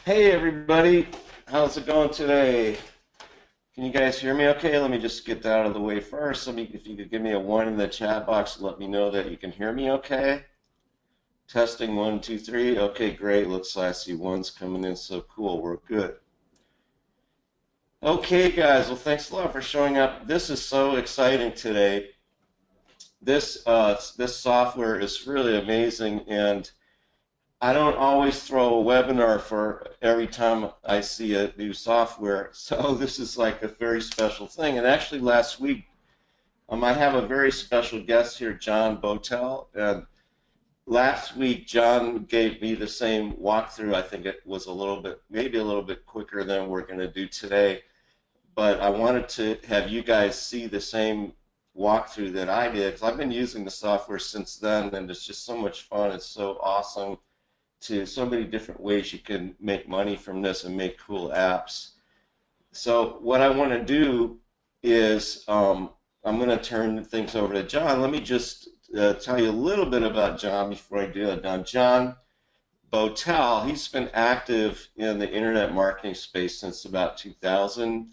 Hey everybody, how's it going today? Can you guys hear me okay? Let me just get that out of the way first. If you could give me a one in the chat box to let me know that you can hear me okay. Testing one, two, three. Okay, great. Looks like I see one's coming in, so cool. We're good. Okay, guys. Well, thanks a lot for showing up. This is so exciting today. This software is really amazing, and I don't always throw a webinar for every time I see a new software, so this is like a very special thing. And actually, last week I have a very special guest here, John Botel. And last week, John gave me the same walkthrough. I think it was maybe a little bit quicker than we're going to do today. But I wanted to have you guys see the same walkthrough that I did, because I've been using the software since then, and it's just so much fun. It's so awesome to so many different ways you can make money from this and make cool apps. So what I want to do is I'm going to turn things over to John. Let me just tell you a little bit about John before I do it. Now, John Botel, he's been active in the internet marketing space since about 2000.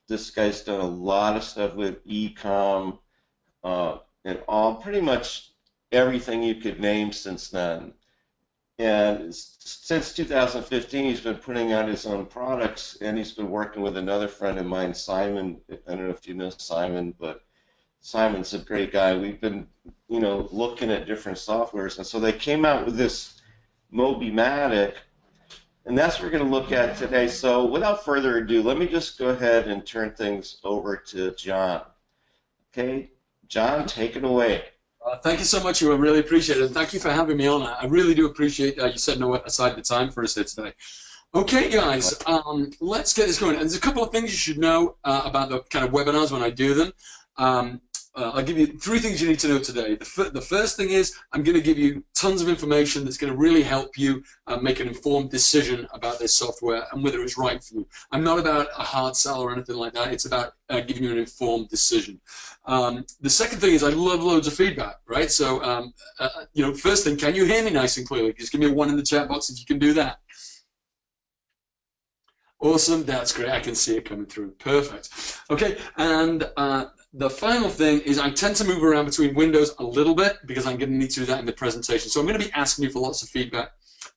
This guy's done a lot of stuff with e-com and pretty much everything you could name since then. And since 2015, he's been putting out his own products, and he's been working with another friend of mine, Simon. I don't know if you know Simon, but Simon's a great guy. We've been, looking at different softwares, and so they came out with this Mobimatic, and that's what we're going to look at today. So without further ado, let me just go ahead and turn things over to John. Okay, John, take it away. Thank you so much, you. I really appreciate it. And thank you for having me on. I really do appreciate you setting aside the time for us here today. Okay, guys, let's get this going. And there's a couple of things you should know about the kind of webinars when I do them. I'll give you three things you need to know today. The first thing is I'm going to give you tons of information that's going to really help you make an informed decision about this software and whether it's right for you. I'm not about a hard sell or anything like that. It's about giving you an informed decision. The second thing is I love loads of feedback, right? So, first thing, can you hear me nice and clearly? Just give me a one in the chat box if you can do that. Awesome, that's great. I can see it coming through. Perfect. Okay, and the final thing is I tend to move around between windows a little bit because I'm going to need to do that in the presentation. So I'm going to be asking you for lots of feedback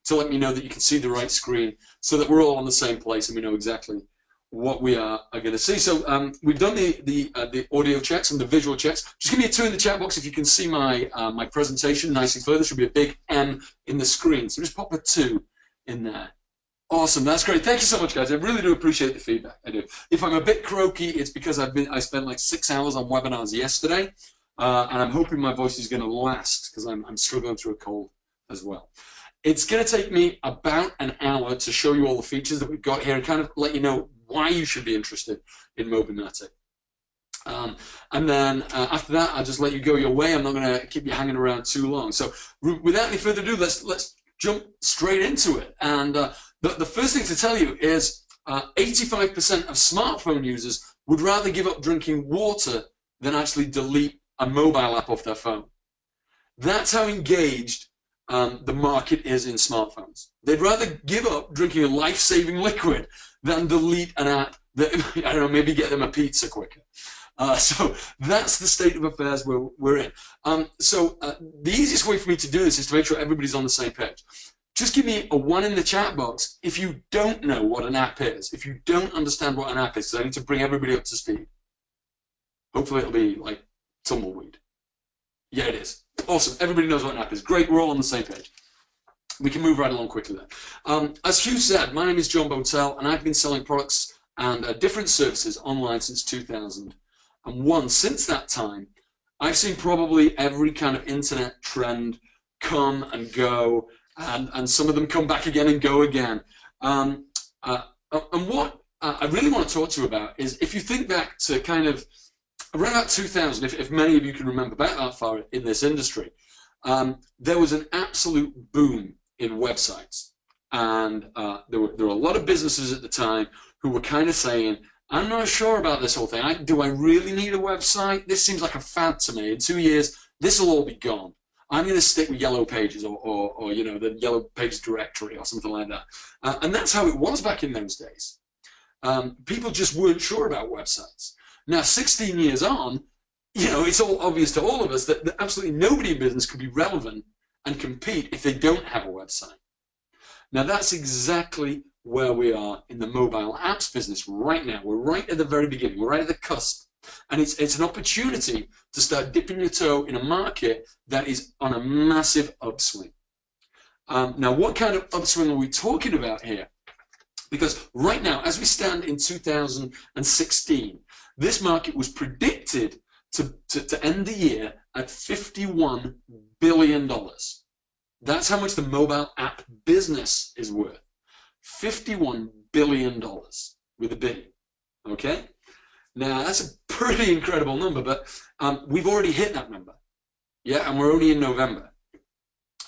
to let me know that you can see the right screen so that we're all on the same place and we know exactly what we are going to see. So we've done the audio checks and the visual checks. Just give me a 2 in the chat box if you can see my my presentation nice and clear. There should be a big M in the screen. So just pop a 2 in there. Awesome, that's great. Thank you so much, guys. I really do appreciate the feedback. I do. If I'm a bit croaky, it's because I spent like 6 hours on webinars yesterday, and I'm hoping my voice is going to last because I'm struggling through a cold as well. It's going to take me about an hour to show you all the features that we've got here and kind of let you know why you should be interested in Mobimatic. And then after that, I'll just let you go your way. I'm not going to keep you hanging around too long. So without any further ado, let's jump straight into it. And the first thing to tell you is 85% of smartphone users would rather give up drinking water than actually delete a mobile app off their phone. That's how engaged the market is in smartphones. They'd rather give up drinking a life-saving liquid than delete an app that, I don't know, maybe get them a pizza quicker. So that's the state of affairs we're in. The easiest way for me to do this is to make sure everybody's on the same page. Just give me a 1 in the chat box if you don't know what an app is, if you don't understand what an app is, so I need to bring everybody up to speed. Hopefully it'll be like tumbleweed. Yeah, it is. Awesome. Everybody knows what an app is. Great. We're all on the same page. We can move right along quickly then. As Hugh said, my name is John Botel, and I've been selling products and different services online since 2001. Since that time, I've seen probably every kind of internet trend come and go, and some of them come back again and go again. And what I really want to talk to you about is if you think back to kind of around about 2000, if many of you can remember back that far in this industry, there was an absolute boom in websites. And there were a lot of businesses at the time who were kind of saying, I'm not sure about this whole thing. Do I really need a website? This seems like a fad to me. In 2 years, this will all be gone. I'm going to stick with Yellow Pages or you know, the Yellow Pages directory or something like that. And that's how it was back in those days. People just weren't sure about websites. Now, 16 years on, you know, it's all obvious to all of us that absolutely nobody in business could be relevant and compete if they don't have a website. Now, that's exactly where we are in the mobile apps business right now. We're right at the very beginning. We're right at the cusp. And it's an opportunity to start dipping your toe in a market that is on a massive upswing. Now, what kind of upswing are we talking about here? Because right now, as we stand in 2016, this market was predicted to end the year at $51 billion. That's how much the mobile app business is worth. $51 billion with a B. Okay? Now, that's a pretty incredible number, but we've already hit that number. Yeah, and we're only in November.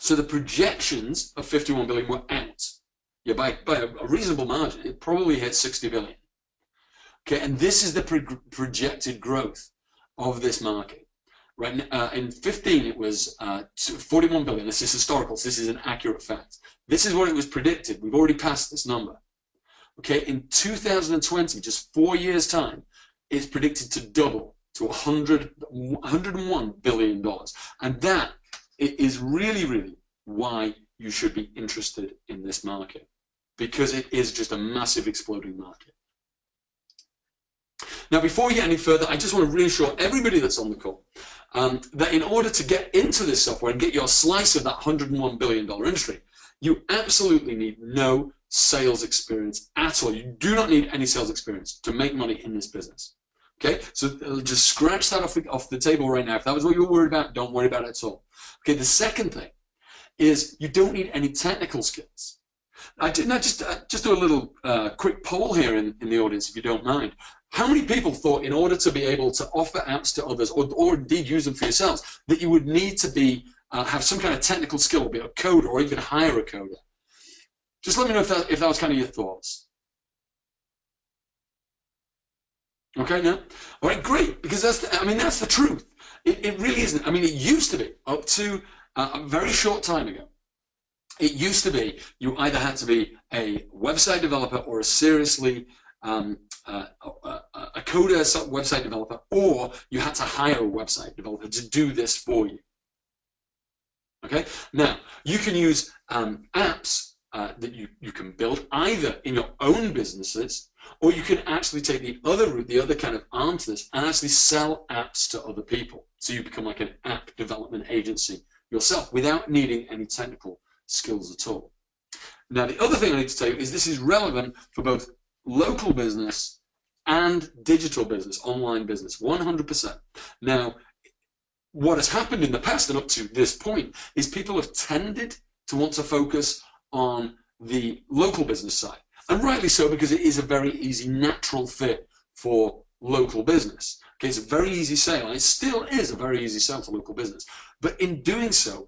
So the projections of 51 billion were out. Yeah, by a reasonable margin, it probably hit 60 billion. Okay, and this is the projected growth of this market. Right, in 15 it was 41 billion. This is historical, so this is an accurate fact. This is what it was predicted. We've already passed this number. Okay, in 2020, just 4 years' time, it's predicted to double to $101 billion. And that is really, really why you should be interested in this market, because it is just a massive exploding market. Now, before we get any further, I just want to reassure everybody that's on the call that in order to get into this software and get your slice of that $101 billion industry, you absolutely need no sales experience at all. You do not need any sales experience to make money in this business. Okay, so just scratch that off the table right now. If that was what you were worried about, don't worry about it at all. Okay, the second thing is you don't need any technical skills. Just do a little quick poll here in the audience, if you don't mind. How many people thought in order to be able to offer apps to others, or indeed use them for yourselves, that you would need to be have some kind of technical skill, be a coder, or even hire a coder? Just let me know if that was kind of your thoughts. Okay, no? All right, great, because that's the truth. It really isn't. I mean, it used to be, up to a very short time ago, it used to be you either had to be a website developer or a seriously a coder website developer, or you had to hire a website developer to do this for you. Okay, now you can use apps that you can build either in your own businesses, or you can actually take the other route, the other kind of arm to this, and actually sell apps to other people. So you become like an app development agency yourself without needing any technical skills at all. Now, the other thing I need to tell you is this is relevant for both local business and digital business, online business, 100%. Now, what has happened in the past and up to this point is people have tended to want to focus on the local business side. And rightly so, because it is a very easy, natural fit for local business. Okay, it's a very easy sale, and it still is a very easy sale to local business. But in doing so,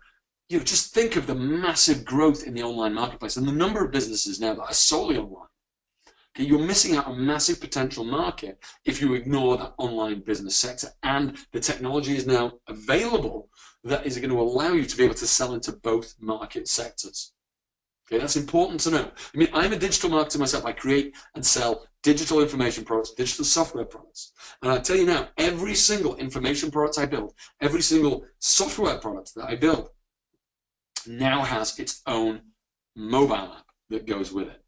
you know, just think of the massive growth in the online marketplace and the number of businesses now that are solely online. Okay, you're missing out on a massive potential market if you ignore that online business sector. And the technology is now available that is going to allow you to be able to sell into both market sectors. Okay, that's important to know. I mean, I'm a digital marketer myself. I create and sell digital information products, digital software products. And I tell you now, every single information product I build, every single software product that I build now has its own mobile app that goes with it.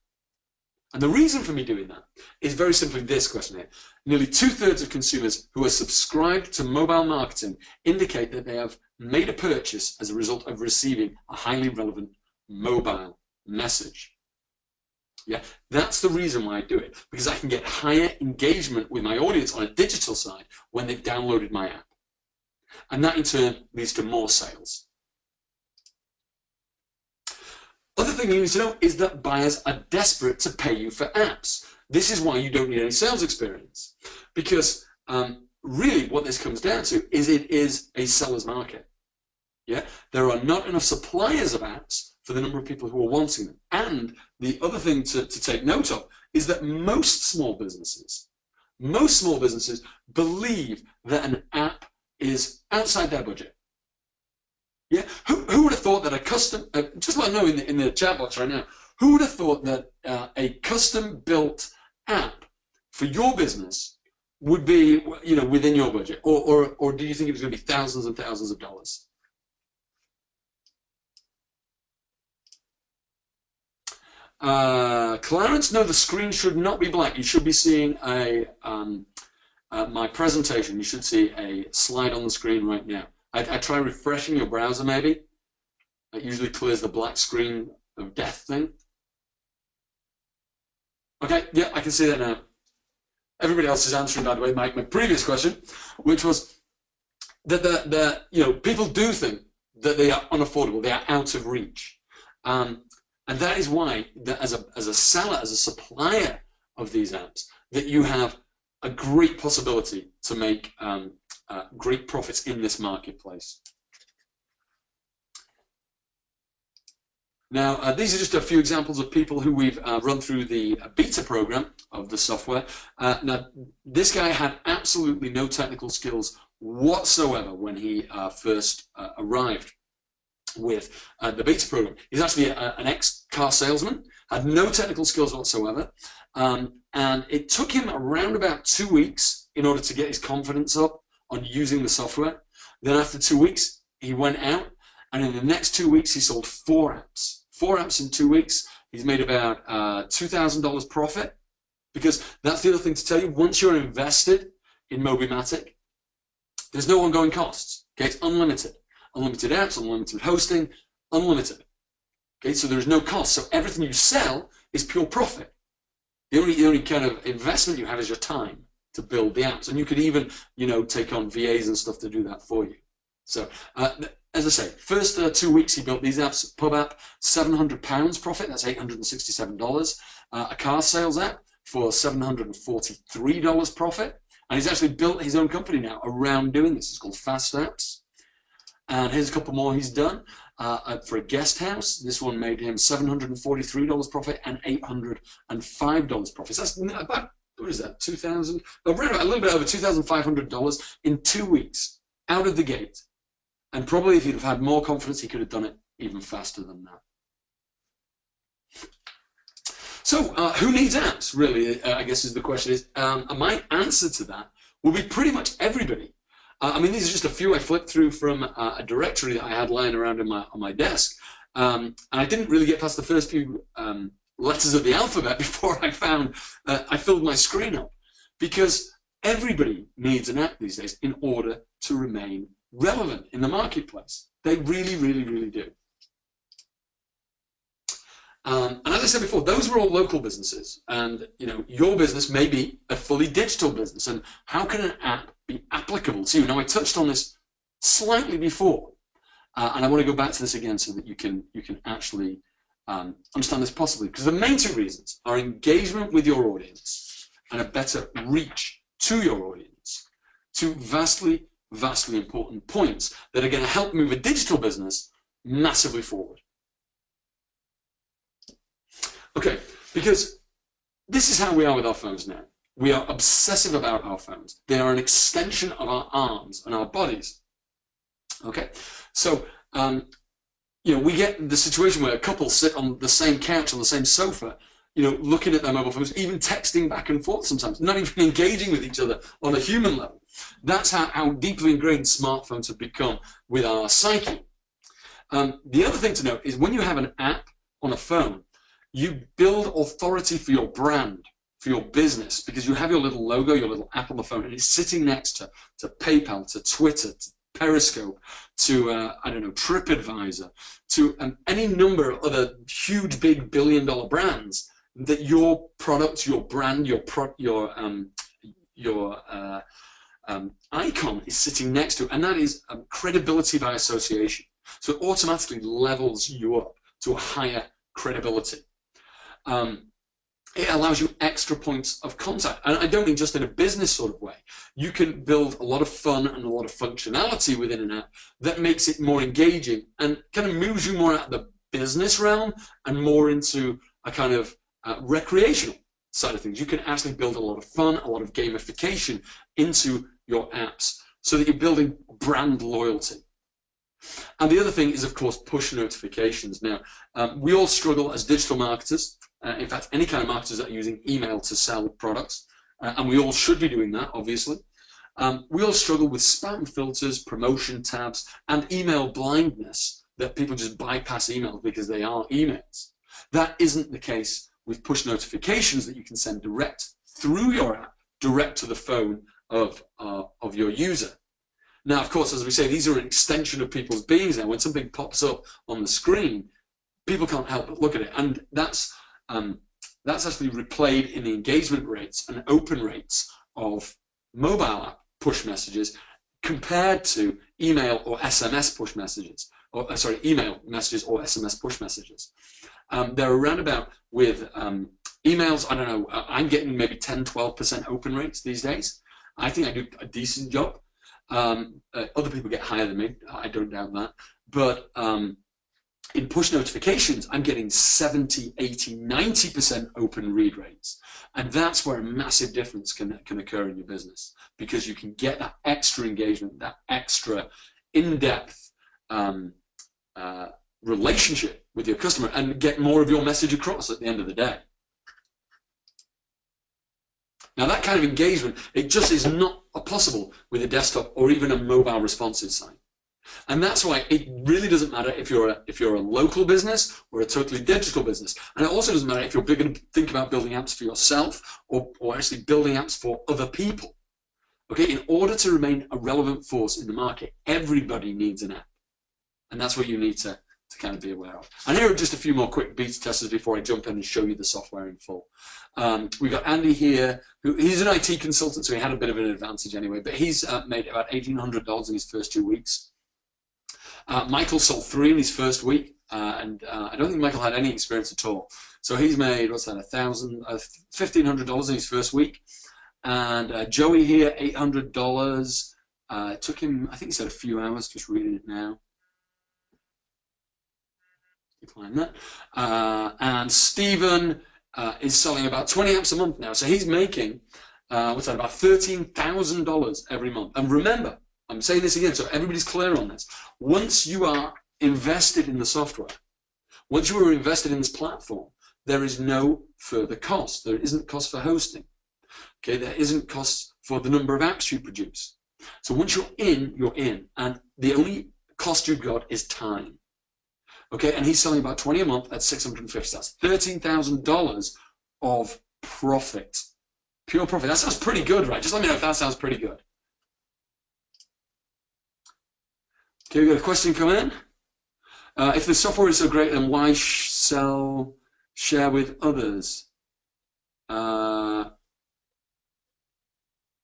And the reason for me doing that is very simply this question here. Nearly 2/3 of consumers who are subscribed to mobile marketing indicate that they have made a purchase as a result of receiving a highly relevant mobile message. Yeah, that's the reason why I do it, because I can get higher engagement with my audience on a digital side when they've downloaded my app. And that in turn leads to more sales. Other thing you need to know is that buyers are desperate to pay you for apps. This is why you don't need any sales experience, because really what this comes down to is it is a seller's market. Yeah, there are not enough suppliers of apps for the number of people who are wanting them. And the other thing to take note of is that most small businesses believe that an app is outside their budget. Yeah, who would have thought that a custom, just let me know in the chat box right now, who would have thought that a custom built app for your business would be, within your budget, or do you think it was going to be thousands and thousands of dollars? Clarence, no, the screen should not be black. You should be seeing my presentation. You should see a slide on the screen right now. I try refreshing your browser, maybe. It usually clears the black screen of death thing. Okay, yeah, I can see that now. Everybody else is answering, by the way, my previous question, which was that people do think that they are unaffordable, they are out of reach. And that is why, that as a seller, as a supplier of these apps, that you have a great possibility to make great profits in this marketplace. Now, these are just a few examples of people who we've run through the beta program of the software. Now, this guy had absolutely no technical skills whatsoever when he first arrived with the beta program. He's actually an ex-car salesman, had no technical skills whatsoever, and it took him around about 2 weeks in order to get his confidence up on using the software. Then after 2 weeks, he went out, and in the next 2 weeks, he sold 4 apps. 4 apps in 2 weeks. He's made about $2,000 profit, because that's the other thing to tell you. Once you're invested in Mobimatic, there's no ongoing costs. Okay, it's unlimited. Unlimited apps, unlimited hosting, unlimited. Okay, so there's no cost. So everything you sell is pure profit. The only kind of investment you have is your time to build the apps, and you could even, take on VAs and stuff to do that for you. So, as I say, first 2 weeks he built these apps. Pub app, £700 profit. That's $867. A car sales app for $743 profit, and he's actually built his own company now around doing this. It's called Fast Apps. And here's a couple more he's done. For a guest house, this one made him $743 profit and $805 profit. So that's about, what is that, around a little bit over $2,500 in 2 weeks out of the gate. And probably if he'd have had more confidence, he could have done it even faster than that. So who needs apps, really, I guess is the question is. And my answer to that will be pretty much everybody. I mean, these are just a few I flipped through from a directory that I had lying around on my desk. And I didn't really get past the first few letters of the alphabet before I filled my screen up. Because everybody needs an app these days in order to remain relevant in the marketplace. They really, really, really do. And as I said before, those were all local businesses. And, your business may be a fully digital business. And how can an app be applicable to you? Now, I touched on this slightly before, and I want to go back to this again so that you can actually understand this possibly. Because the main 2 reasons are engagement with your audience and a better reach to your audience. 2 vastly, vastly important points that are going to help move a digital business massively forward. Okay, because this is how we are with our phones now. We are obsessive about our phones. They are an extension of our arms and our bodies. Okay, so we get the situation where a couple sit on the same couch on the same sofa, looking at their mobile phones, even texting back and forth sometimes, not even engaging with each other on a human level. That's how deeply ingrained smartphones have become with our psyche. The other thing to note is when you have an app on a phone, you build authority for your brand, for your business, because you have your little logo, your little app on the phone, and it's sitting next to PayPal, to Twitter, to Periscope, to, TripAdvisor, to any number of other huge, big billion-dollar brands that your product, your brand, your icon is sitting next to, and that is credibility by association. So it automatically levels you up to a higher credibility. It allows you extra points of contact. And I don't mean just in a business sort of way. You can build a lot of fun and a lot of functionality within an app that makes it more engaging and kind of moves you more out of the business realm and more into a kind of recreational side of things. You can actually build a lot of fun, a lot of gamification into your apps so that you're building brand loyalty. And the other thing is, of course, push notifications. Now, we all struggle as digital marketers, in fact, any kind of marketers that are using email to sell products, and we all should be doing that, obviously. We all struggle with spam filters, promotion tabs, and email blindness, that people just bypass emails because they are emails. That isn't the case with push notifications that you can send direct through your app, direct to the phone of your user. Now, of course, as we say, these are an extension of people's beings now. When something pops up on the screen, people can't help but look at it. And that's actually replayed in the engagement rates and open rates of mobile app push messages compared to email or SMS push messages, or sorry, email messages or SMS push messages. They're around about with emails, I don't know, I'm getting maybe 10-12% open rates these days. I think I do a decent job. Other people get higher than me, I don't doubt that. But in push notifications, I'm getting 70, 80, 90% open read rates. And that's where a massive difference can occur in your business, because you can get that extra engagement, that extra in-depth relationship with your customer and get more of your message across at the end of the day. Now, that kind of engagement, it just is not possible with a desktop or even a mobile responsive site. And that's why it really doesn't matter if you're a local business or a totally digital business. And it also doesn't matter if you're going to think about building apps for yourself or actually building apps for other people. Okay, in order to remain a relevant force in the market, everybody needs an app. And that's what you need to kind of be aware of. And here are just a few more quick beta testers before I jump in and show you the software in full. We've got Andy here, he's an IT consultant, so he had a bit of an advantage anyway, but he's made about $1,800 in his first 2 weeks. Michael sold 3 in his first week, and I don't think Michael had any experience at all. So he's made, what's that, $1,500 in his first week. And Joey here, $800. It took him, I think he said a few hours, just reading it now. Decline that. And Stephen is selling about 20 apps a month now. So he's making, what's that, about $13,000 every month. And remember, I'm saying this again so everybody's clear on this. Once you are invested in the software, once you are invested in this platform, there is no further cost. There isn't cost for hosting. Okay, there isn't cost for the number of apps you produce. So once you're in, you're in. And the only cost you've got is time. Okay, and he's selling about 20 a month at $650. That's $13,000 of profit. Pure profit. That sounds pretty good, right? Just let me know if that sounds pretty good. Okay, we got a question coming in. If the software is so great, then why share with others?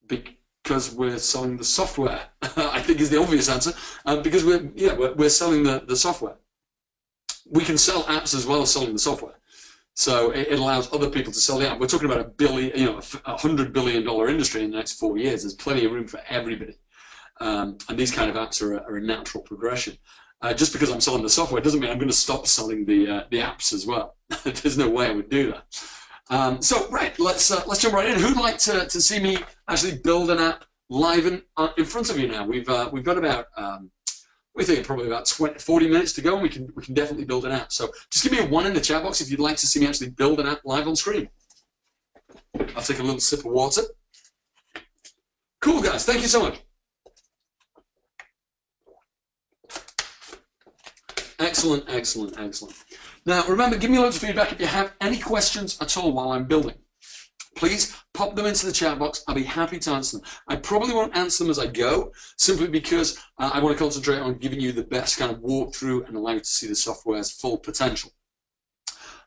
Because we're selling the software, I think is the obvious answer. Because we're selling the software. We can sell apps as well as selling the software. So it allows other people to sell the app. We're talking about $100 billion industry in the next 4 years. There's plenty of room for everybody. And these kind of apps are a natural progression. Just because I'm selling the software doesn't mean I'm going to stop selling the apps as well. There's no way I would do that. So right, let's jump right in. Who'd like to see me actually build an app live in front of you now? We've got about we think probably about 40 minutes to go, and we can definitely build an app. So just give me a 1 in the chat box if you'd like to see me actually build an app live on screen. I'll take a little sip of water. Cool, guys. Thank you so much. Excellent, excellent, excellent. Now, remember, give me loads of feedback if you have any questions at all while I'm building. Please pop them into the chat box. I'll be happy to answer them. I probably won't answer them as I go, simply because I want to concentrate on giving you the best kind of walkthrough and allow you to see the software's full potential.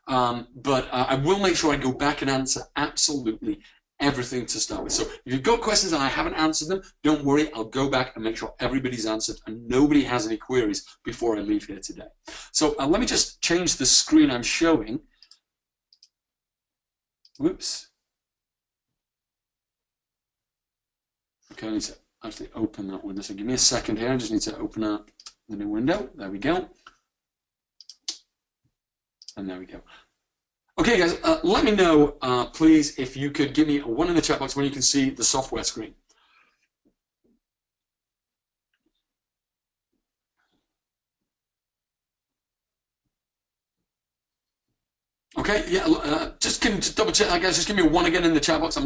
But I will make sure I go back and answer absolutely everything to start with. So if you've got questions and I haven't answered them, don't worry. I'll go back and make sure everybody's answered and nobody has any queries before I leave here today. So let me just change the screen I'm showing. Whoops. Okay, I need to actually open that window. So give me a second here. I just need to open up the new window. There we go. And there we go. Okay, guys, let me know, please, if you could give me a 1 in the chat box when you can see the software screen. Okay, yeah, just double check that, guys. Just give me a 1 again in the chat box.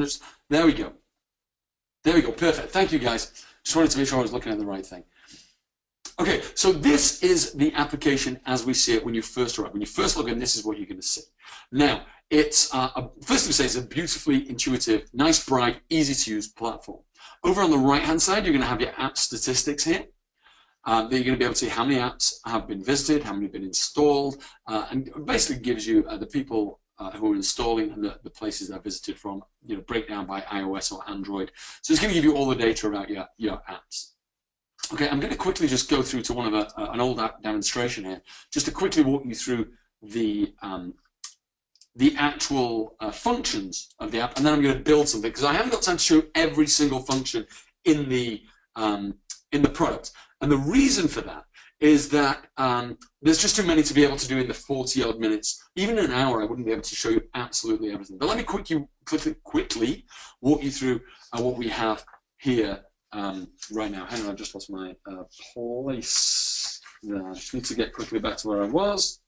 There we go. There we go, perfect. Thank you, guys. Just wanted to make sure I was looking at the right thing. Okay, so this is the application as we see it when you first arrive. When you first log in, this is what you're going to see. Now, it's, first thing to say, it's a beautifully intuitive, nice, bright, easy-to-use platform. Over on the right-hand side, you're going to have your app statistics here. Then you're going to be able to see how many apps have been visited, how many have been installed, and basically gives you the people who are installing and the places they're visited from, breakdown by iOS or Android. So it's going to give you all the data about your apps. Okay, I'm going to quickly just go through to one of an old app demonstration here, just to quickly walk you through the actual functions of the app, and then I'm going to build something, because I haven't got time to show every single function in the product. And the reason for that is that there's just too many to be able to do in the 40-odd minutes. Even in an hour, I wouldn't be able to show you absolutely everything. But let me quickly walk you through what we have here right now. Hang on, I just lost my place. I just need to get quickly back to where I was.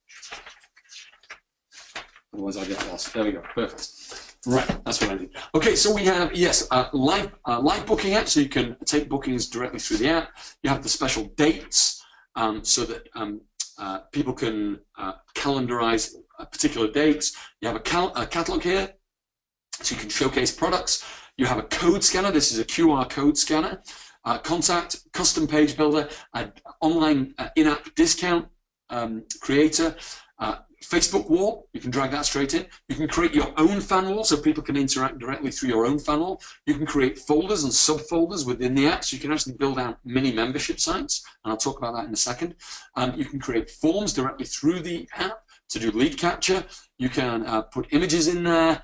Otherwise, I'll get lost. There we go. Perfect. Right, that's what I need. Okay, so we have, yes, live booking app, so you can take bookings directly through the app. You have the special dates, so that people can calendarize particular dates. You have a catalog here, so you can showcase products. You have a code scanner. This is a QR code scanner. Contact, custom page builder, online in-app discount creator, Facebook wall, you can drag that straight in. You can create your own fan wall so people can interact directly through your own fan wall. You can create folders and subfolders within the app, so you can actually build out mini membership sites, and I'll talk about that in a second. You can create forms directly through the app to do lead capture. You can put images in there,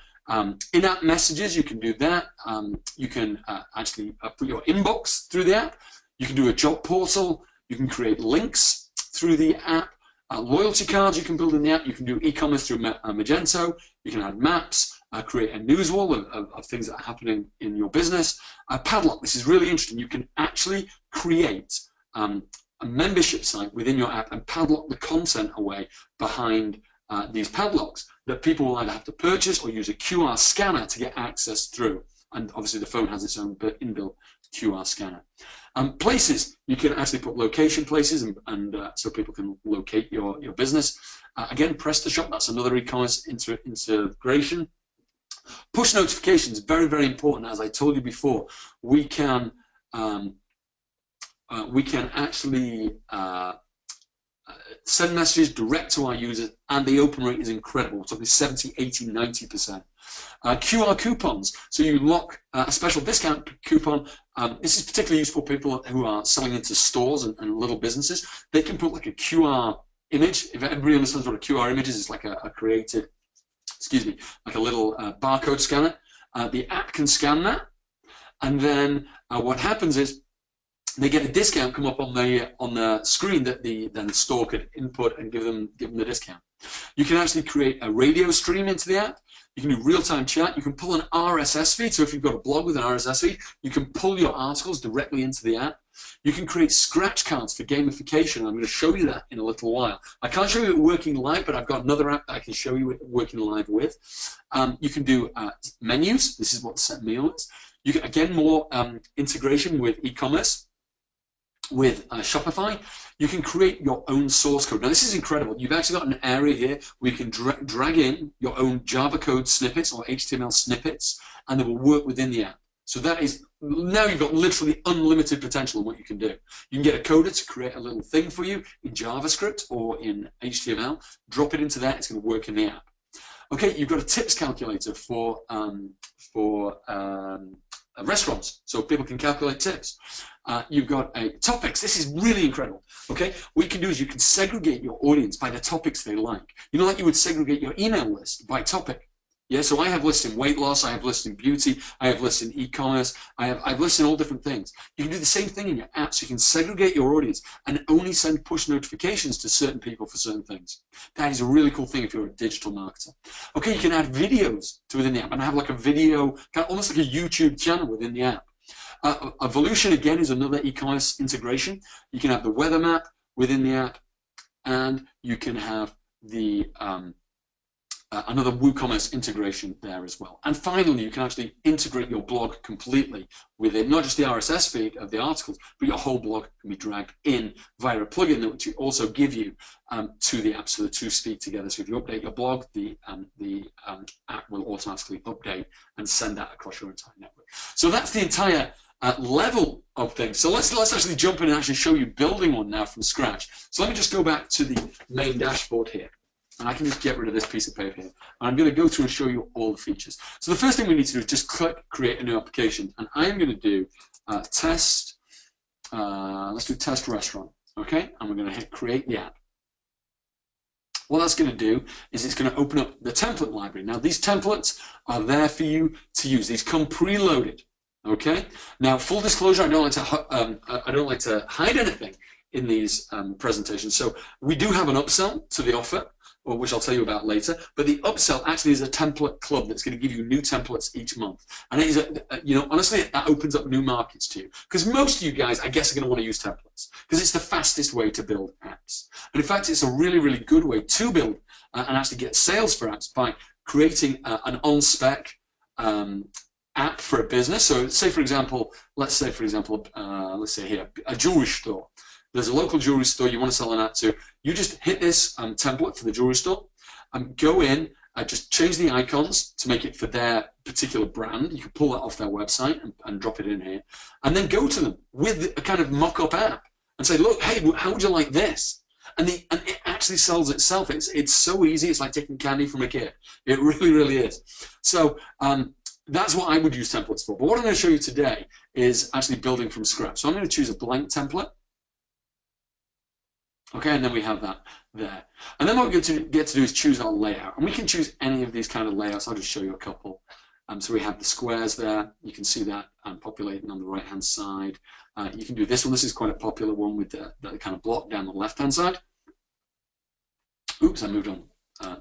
in-app messages, you can do that. You can actually put your inbox through the app. You can do a job portal. You can create links through the app. Loyalty cards you can build in the app. You can do e-commerce through Magento. You can add maps, create a news wall of things that are happening in your business. Padlock, this is really interesting. You can actually create a membership site within your app and padlock the content away behind these padlocks that people will either have to purchase or use a QR scanner to get access through. And obviously the phone has its own inbuilt QR scanner. Places, you can actually put location places and so people can locate your business. Again, PrestaShop, that's another e-commerce integration. Push notifications, very, very important. As I told you before, we can actually send messages direct to our users, and the open rate is incredible. We're talking 70, 80, 90%. QR coupons, so you lock a special discount coupon. This is particularly useful for people who are selling into stores and little businesses. They can put like a QR image. If everybody understands what a QR image is, it's like a created, like a little barcode scanner. The app can scan that, and then what happens is they get a discount come up on the screen that the store could input and give them the discount. You can actually create a radio stream into the app. You can do real-time chat. You can pull an RSS feed. So if you've got a blog with an RSS feed, you can pull your articles directly into the app. You can create scratch cards for gamification. I'm going to show you that in a little while. I can't show you it working live, but I've got another app that I can show you it working live with. You can do menus. This is what the set meal is. You can, again, more integration with e-commerce. With Shopify, you can create your own source code. Now, this is incredible. You've actually got an area here where you can drag in your own Java code snippets or HTML snippets, and they will work within the app. So that is, now you've got literally unlimited potential in what you can do. You can get a coder to create a little thing for you in JavaScript or in HTML, drop it into there, it's going to work in the app. Okay, you've got a tips calculator for restaurants, so people can calculate tips. You've got topics. This is really incredible. Okay, what you can do is you can segregate your audience by the topics they like. You know, like you would segregate your email list by topic. Yeah, so I have lists in weight loss, I have lists in beauty, I have lists in e-commerce, I have lists in all different things. You can do the same thing in your app, so you can segregate your audience and only send push notifications to certain people for certain things. That is a really cool thing if you're a digital marketer. Okay, you can add videos to within the app and have like a video, kind of almost like a YouTube channel within the app. Evolution, again, is another e-commerce integration. You can have the weather map within the app, and you can have the another WooCommerce integration there as well. And finally, you can actually integrate your blog completely with it, not just the RSS feed of the articles, but your whole blog can be dragged in via a plugin which will also give you to the app, so the two speak together. So if you update your blog, the app will automatically update and send that across your entire network. So that's the entire level of things. So let's actually jump in and actually show you building one now from scratch. So let me just go back to the main dashboard here. And I can just get rid of this piece of paper here. And I'm going to go through and show you all the features. So the first thing we need to do is just click Create a New Application. And I'm going to do test, let's do test restaurant. Okay, and we're going to hit Create the App. What that's going to do is it's going to open up the template library. Now these templates are there for you to use. These come preloaded. Okay. Now full disclosure, I don't like to hide anything in these presentations. So we do have an upsell to the offer, which I'll tell you about later. But the upsell actually is a template club that's going to give you new templates each month. And it is, honestly, that opens up new markets to you. Because most of you guys, I guess, are going to want to use templates. Because it's the fastest way to build apps. And in fact, it's a really, really good way to build and actually get sales for apps by creating an on-spec app for a business. So say, for example, let's say here, a jewelry store. There's a local jewelry store you want to sell an app to. You just hit this template for the jewelry store and go in, just change the icons to make it for their particular brand. You can pull that off their website and drop it in here. And then go to them with a kind of mock-up app and say, look, hey, how would you like this? And it actually sells itself. It's so easy. It's like taking candy from a kid. It really, really is. So that's what I would use templates for. But what I'm going to show you today is actually building from scratch. So I'm going to choose a blank template. Okay, and then we have that there. And then what we're going to get to do is choose our layout. And we can choose any of these kind of layouts. I'll just show you a couple. So we have the squares there. You can see that populating on the right-hand side. You can do this one. This is quite a popular one with the kind of block down the left-hand side. Oops, I moved on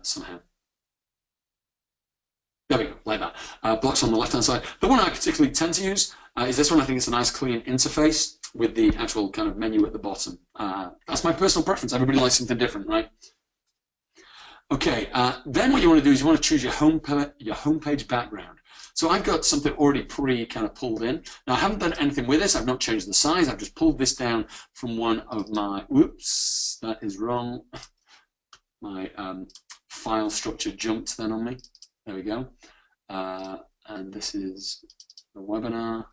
somehow. There we go, like that. Blocks on the left-hand side. The one I particularly tend to use is this one. I think it's a nice, clean interface with the actual kind of menu at the bottom. That's my personal preference. Everybody likes something different, right? Okay, then what you want to do is you want to choose your homepage background. So I've got something already kind of pulled in. Now I haven't done anything with this. I've not changed the size. I've just pulled this down from one of my, whoops, that is wrong. My file structure jumped then on me. There we go. And this is the webinar.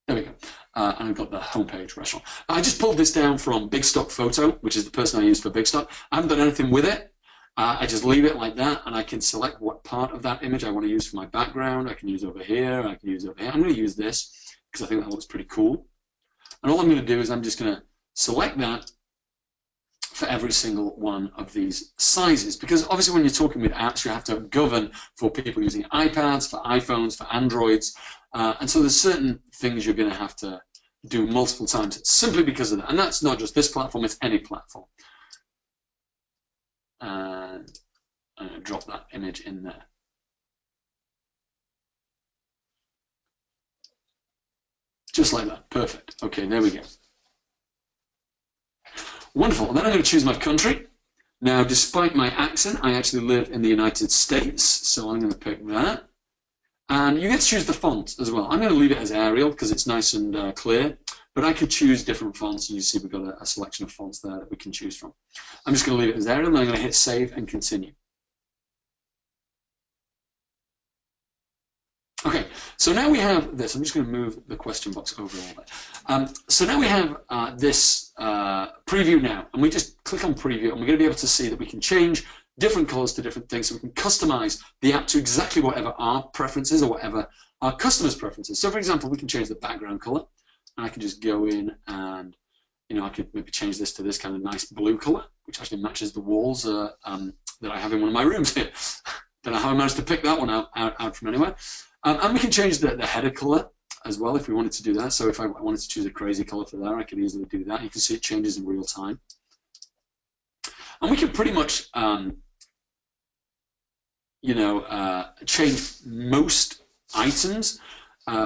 There we go. And I've got the homepage restaurant. I just pulled this down from Big Stock Photo, which is the person I use for Big Stock. I haven't done anything with it. I just leave it like that, and I can select what part of that image I want to use for my background. I can use over here. I can use over here. I'm going to use this because I think that looks pretty cool. And all I'm going to do is I'm just going to select that for every single one of these sizes, because obviously when you're talking with apps, you have to govern for people using iPads, for iPhones, for Androids, and so there's certain things you're going to have to do multiple times simply because of that. And that's not just this platform, it's any platform. And I'm going to drop that image in there. Just like that. Perfect. Okay, there we go. Wonderful. Then I'm going to choose my country. Now, despite my accent, I actually live in the United States, so I'm going to pick that. And you get to choose the font as well. I'm going to leave it as Arial because it's nice and clear, but I could choose different fonts. You see we've got a selection of fonts there that we can choose from. I'm just going to leave it as Arial, and I'm going to hit Save and Continue. Okay, so now we have this. I'm just going to move the question box over a little bit. So now we have this preview now, and we just click on preview, and we're going to be able to see that we can change different colors to different things, so we can customize the app to exactly whatever our preferences or whatever our customers' preferences. So for example, we can change the background color, and I can just go in and, I could maybe change this to this kind of nice blue color, which actually matches the walls that I have in one of my rooms here. Don't know how I managed to pick that one out from anywhere. And we can change the header color as well if we wanted to do that. So if I wanted to choose a crazy color for there, I could easily do that. You can see it changes in real time. And we can pretty much, change most items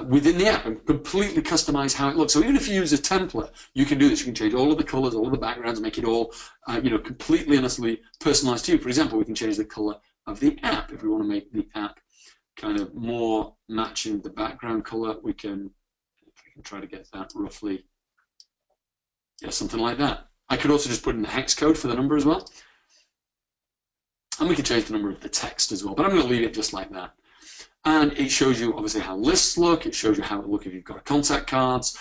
within the app and completely customize how it looks. So even if you use a template, you can do this. You can change all of the colors, all of the backgrounds, make it all, completely and utterly personalized to you. For example, we can change the color of the app. If we want to make the app kind of more matching the background color, we can try to get that roughly, yeah, something like that. I could also just put in the hex code for the number as well. And we can change the number of the text as well, but I'm going to leave it just like that. And it shows you obviously how lists look. It shows you how it look if you've got contact cards,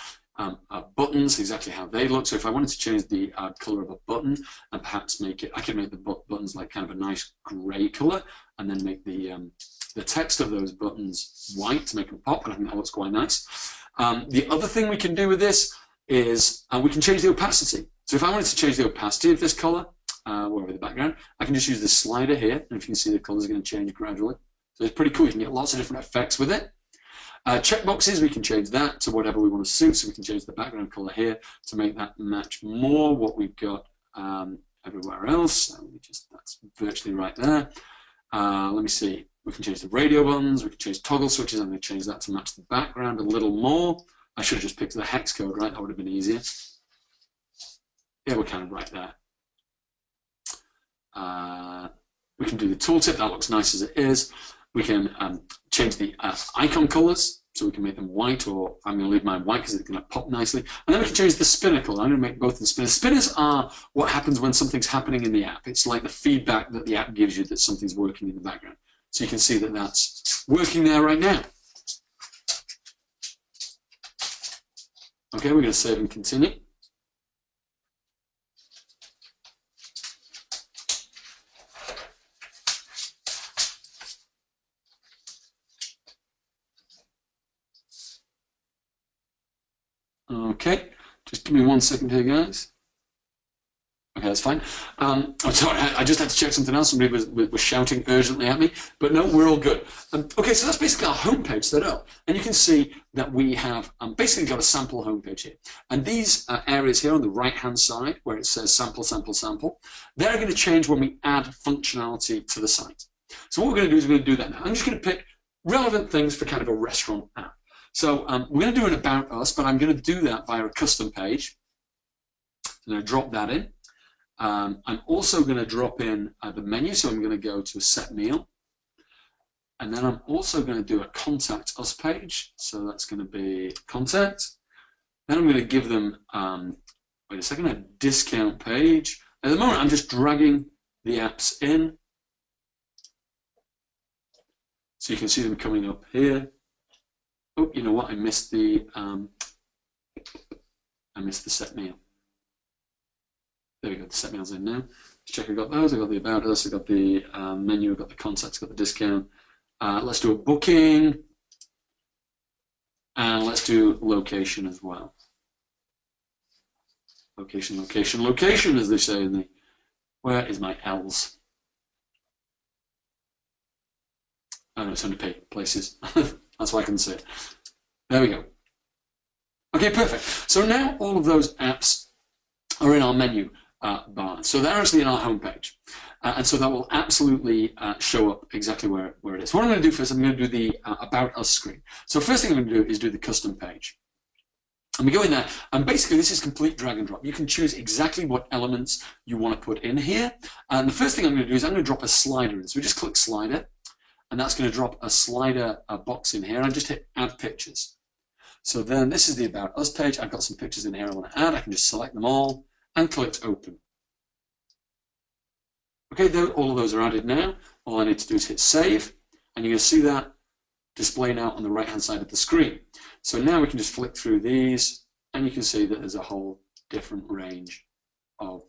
buttons, exactly how they look. So if I wanted to change the color of a button and perhaps make it, I could make the buttons like kind of a nice gray color, and then make the text of those buttons white to make them pop, and I think that looks quite nice. The other thing we can do with this is we can change the opacity. So if I wanted to change the opacity of this color, wherever the background, I can just use this slider here, and if you can see the colors are going to change gradually. So it's pretty cool. You can get lots of different effects with it. Checkboxes, we can change that to whatever we want to suit. So we can change the background color here to make that match more what we've got everywhere else. So that's virtually right there. Let me see. We can change the radio buttons. We can change toggle switches. I'm going to change that to match the background a little more. I should have just picked the hex code, right? That would have been easier. Yeah, we're kind of right there. We can do the tooltip. That looks nice as it is. We can change the icon colors, so we can make them white, or I'm going to leave mine white because it's going to pop nicely. And then we can change the spinner color. I'm going to make both the spinners. Spinners are what happens when something's happening in the app. It's like the feedback that the app gives you that something's working in the background. So you can see that that's working there right now. Okay, we're going to save and continue. Okay, just give me 1 second here, guys. Okay, that's fine. I'm sorry, I just had to check something else. Somebody was shouting urgently at me, but no, we're all good. Okay, so that's basically our homepage set up. And you can see that we have basically got a sample homepage here. And these areas here on the right-hand side, where it says sample, sample, sample, they're going to change when we add functionality to the site. So what we're going to do is we're going to do that now. I'm just going to pick relevant things for kind of a restaurant app. So we're going to do an About Us, but I'm going to do that via a custom page. I'm going to drop that in. I'm also going to drop in the menu, so I'm going to go to a set meal. And then I'm also going to do a Contact Us page. So that's going to be Contact. Then I'm going to give them, wait a second, a discount page. At the moment, I'm just dragging the apps in. So you can see them coming up here. Oh, you know what? I missed the set meal. There we go. The set meal's in now. Let's check. I got those. I got the About Us. I got the menu. I got the contacts. I got the discount. Let's do a booking, and let's do location as well. Location, location, location, as they say in the. Where is my L's? Oh no, it's under places. That's why I couldn't see it. There we go. Okay, perfect. So now all of those apps are in our menu bar. So they're actually in our homepage. And so that will absolutely show up exactly where it is. What I'm going to do first, I'm going to do the About Us screen. So first thing I'm going to do is do the custom page. And we go in there, and basically this is complete drag and drop. You can choose exactly what elements you want to put in here. And the first thing I'm going to do is I'm going to drop a slider in. So we just click slider. And that's going to drop a slider box in here. I just hit Add Pictures. So then this is the About Us page. I've got some pictures in here I want to add. I can just select them all and click Open. Okay, all of those are added now. All I need to do is hit Save, and you're going to see that display now on the right-hand side of the screen. So now we can just flick through these, and you can see that there's a whole different range of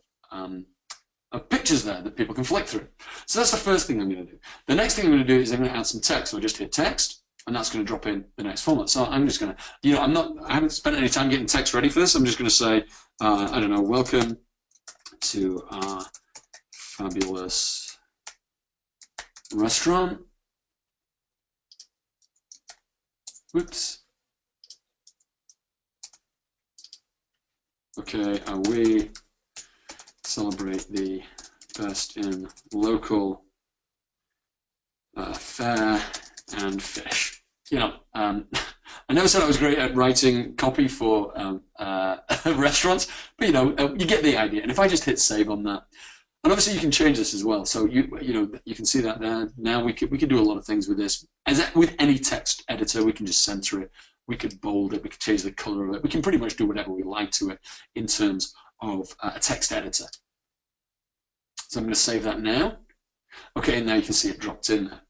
pictures there that people can flick through. So that's the first thing I'm going to do. The next thing I'm going to do is I'm going to add some text. So I just hit text, and that's going to drop in the next format. So I'm just going to, I haven't spent any time getting text ready for this. I'm just going to say, I don't know, welcome to our fabulous restaurant. Whoops. Okay, we celebrate the best in local fare and fish. I never said I was great at writing copy for restaurants, but you get the idea. And if I just hit save on that, And obviously you can change this as well. So you can see that there. Now we could do a lot of things with this. With any text editor, we can just center it. We could bold it. We could change the color of it. We can pretty much do whatever we like to it in terms of a text editor. So I'm going to save that now. Okay, and now you can see it dropped in there.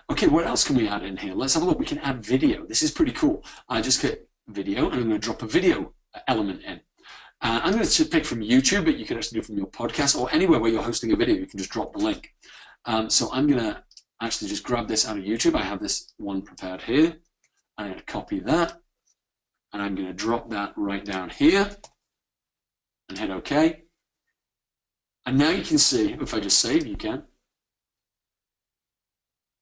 Okay, what else can we add in here? Let's have a look. We can add video. This is pretty cool. I just click video, and I'm going to drop a video element in. I'm going to pick from YouTube, but you can actually do from your podcast or anywhere where you're hosting a video. You can just drop the link. So I'm going to actually just grab this out of YouTube. I have this one prepared here. I'm going to copy that, and I'm going to drop that right down here and hit OK. And now you can see, if I just save, you can.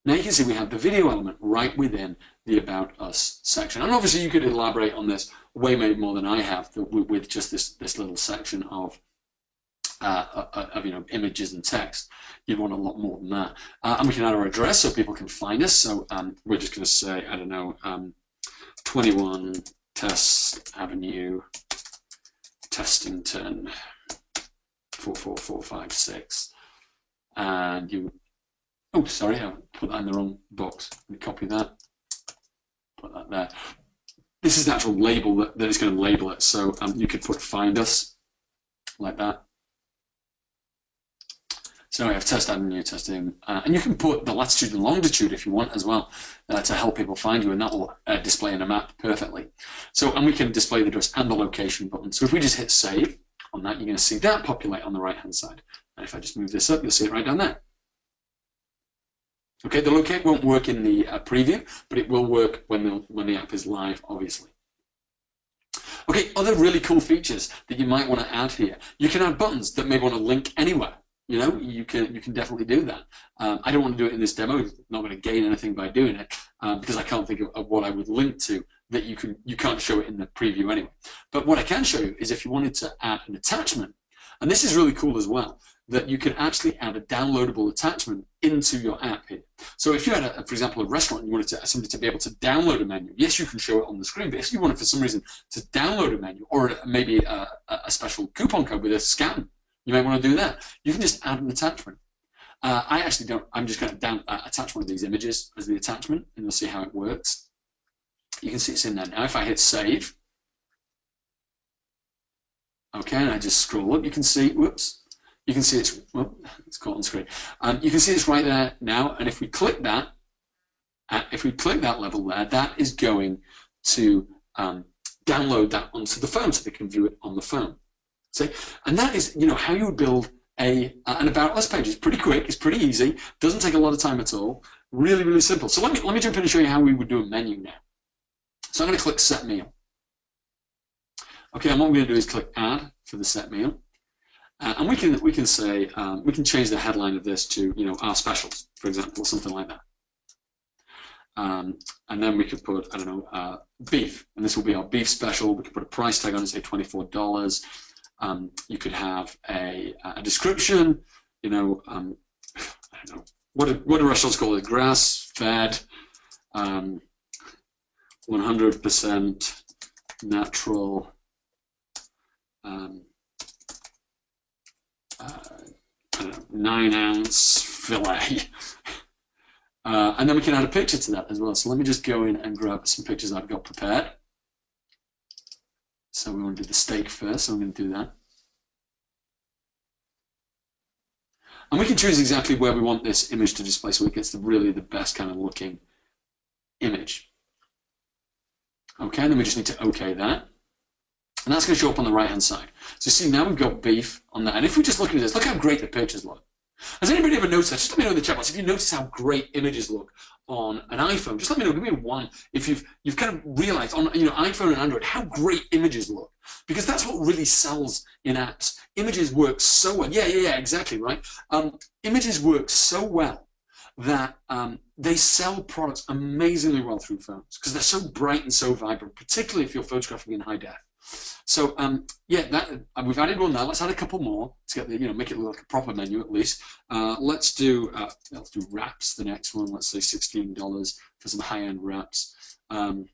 Now you can see we have the video element right within the About Us section. And obviously you could elaborate on this way more than I have with just this little section of images and text. You'd want a lot more than that. And we can add our address so people can find us. So we're just going to say, I don't know, 21 Test Avenue, Testington, 44456. And you... Oh, sorry, I put that in the wrong box. Let me copy that, put that there. This is the actual label that is going to label it. So you could put find us like that. So I have Test Avenue, testing, and you can put the latitude and longitude if you want as well to help people find you, and that will display in a map perfectly. So, and we can display the address and the location button. So if we just hit save on that, you're going to see that populate on the right-hand side. And if I just move this up, you'll see it right down there. Okay, the locate won't work in the preview, but it will work when the app is live, obviously. Okay, other really cool features that you might want to add here. You can add buttons that may want to link anywhere. You know, you can definitely do that. I don't want to do it in this demo. I'm not going to gain anything by doing it because I can't think of what I would link to that you can't show it in the preview anyway. But what I can show you is if you wanted to add an attachment, and this is really cool as well, that you can actually add a downloadable attachment into your app here. So if you had, for example, a restaurant and you wanted somebody to be able to download a menu, yes, you can show it on the screen, but if you wanted for some reason to download a menu or maybe a special coupon code with a scan, you may want to do that. You can just add an attachment. I actually don't. I'm just going to attach one of these images as the attachment, and you'll see how it works. You can see it's in there now. If I hit save, okay, and I just scroll up, you can see, whoops, you can see it's caught on screen. You can see it's right there now, and if we click that, level there, that is going to download that onto the phone so they can view it on the phone. See? And that is, how you would build an About Us page. It's pretty quick, it's pretty easy, doesn't take a lot of time at all, really, really simple. So let me jump in and show you how we would do a menu now. So I'm going to click Set Meal. Okay, and what we're going to do is click Add for the set meal. And we can say, we can change the headline of this to, our specials, for example, or something like that. And then we could put, I don't know, beef, and this will be our beef special. We could put a price tag on it, say $24. You could have a description, I don't know, what do restaurants call it? Grass-fed, 100% natural, I don't know, 9-ounce fillet. And then we can add a picture to that as well. So let me just go in and grab some pictures I've got prepared. So we want to do the steak first, so I'm going to do that. And we can choose exactly where we want this image to display so it gets really the best kind of looking image. Okay, and then we just need to OK that. And that's going to show up on the right-hand side. So you see, now we've got beef on that. And if we just look at this, look how great the pictures look. Has anybody ever noticed that? Just let me know in the chat box if you notice how great images look on an iPhone. Just let me know. Give me a 1 if you've kind of realized on iPhone and Android how great images look, because that's what really sells in apps. Images work so well. Yeah, exactly right. Images work so well that they sell products amazingly well through phones because they're so bright and so vibrant, particularly if you're photographing in high def. So yeah, we've added one now. Let's add a couple more to get the make it look like a proper menu at least. Let's do wraps. The next one. Let's say $16 for some high-end wraps, and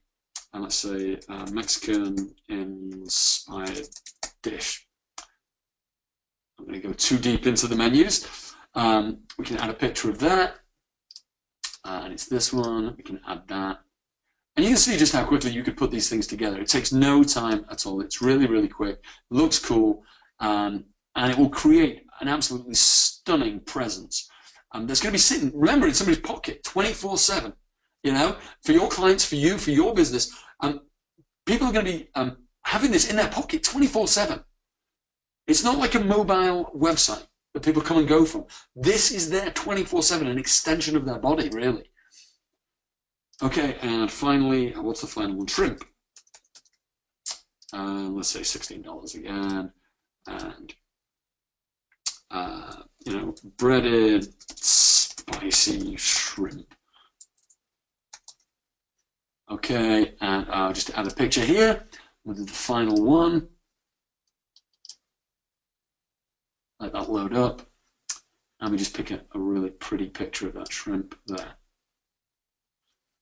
let's say Mexican inspired dish. I'm going to go too deep into the menus. We can add a picture of that. And it's this one. We can add that. And you can see just how quickly you could put these things together. It takes no time at all. It's really, really quick. Looks cool. And it will create an absolutely stunning presence. That's going to be sitting, remember, in somebody's pocket 24/7. You know, for your clients, for you, for your business. People are going to be having this in their pocket 24/7. It's not like a mobile website that people come and go from. This is their 24/7, an extension of their body, really. Okay, and finally, what's the final one? Shrimp. Let's say $16 again. And, you know, breaded, spicy shrimp. Okay, and just to add a picture here. We'll do the final one. Let that load up. And we just pick a really pretty picture of that shrimp there.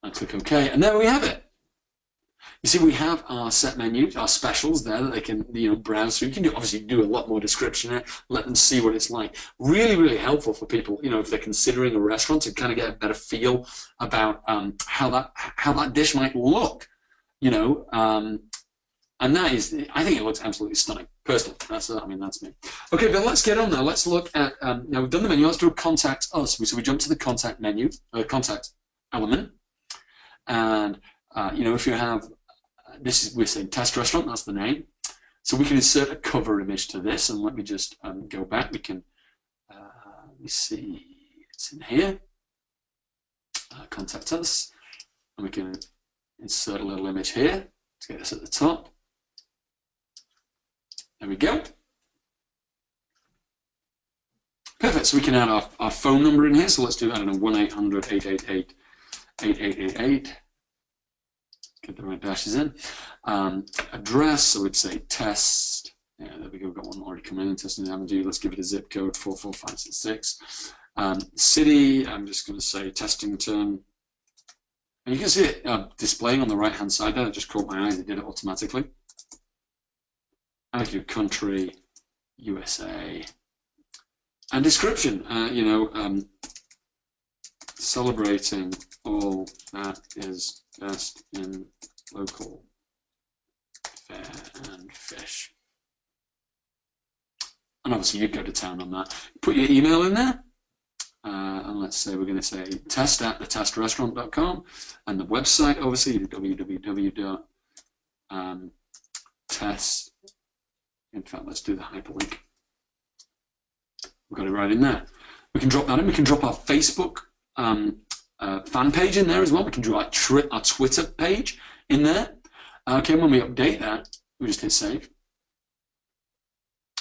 And click OK, and there we have it. You see, we have our set menus, our specials there that they can, you know, browse through. You can obviously do a lot more description there, let them see what it's like. Really, really helpful for people, you know, if they're considering a restaurant to kind of get a better feel about how that dish might look, you know. And that is, I think it looks absolutely stunning. Personally, that's me. Okay, but let's get on now. Let's look at, now we've done the menu. Let's do a contact us. So we jump to the contact menu, contact element. And, you know, if you have, we're saying test restaurant, that's the name. So we can insert a cover image to this. And let me just go back. We can, let me see, it's in here. Contact us. And we can insert a little image here to get us at the top. There we go. Perfect. So we can add our phone number in here. So let's do, I don't know, 1-800-888-8888. Get the right dashes in. Address, so we'd say test. Yeah, there we go. We've got one already coming in. Testing Avenue. Let's give it a zip code 44566. City, I'm just going to say Testington. And you can see it displaying on the right-hand side there. It just caught my eye. It did it automatically. I can do country, USA. And description, you know, celebrating all that is best in local fare and fish. And obviously you'd go to town on that. Put your email in there. And let's say we're going to say test@thetestrestaurant.com. And the website, obviously, www.test. In fact, let's do the hyperlink. We've got it right in there. We can drop that in. We can drop our Facebook fan page in there as well. We can do our Twitter page in there. Okay, when we update that, we just hit save.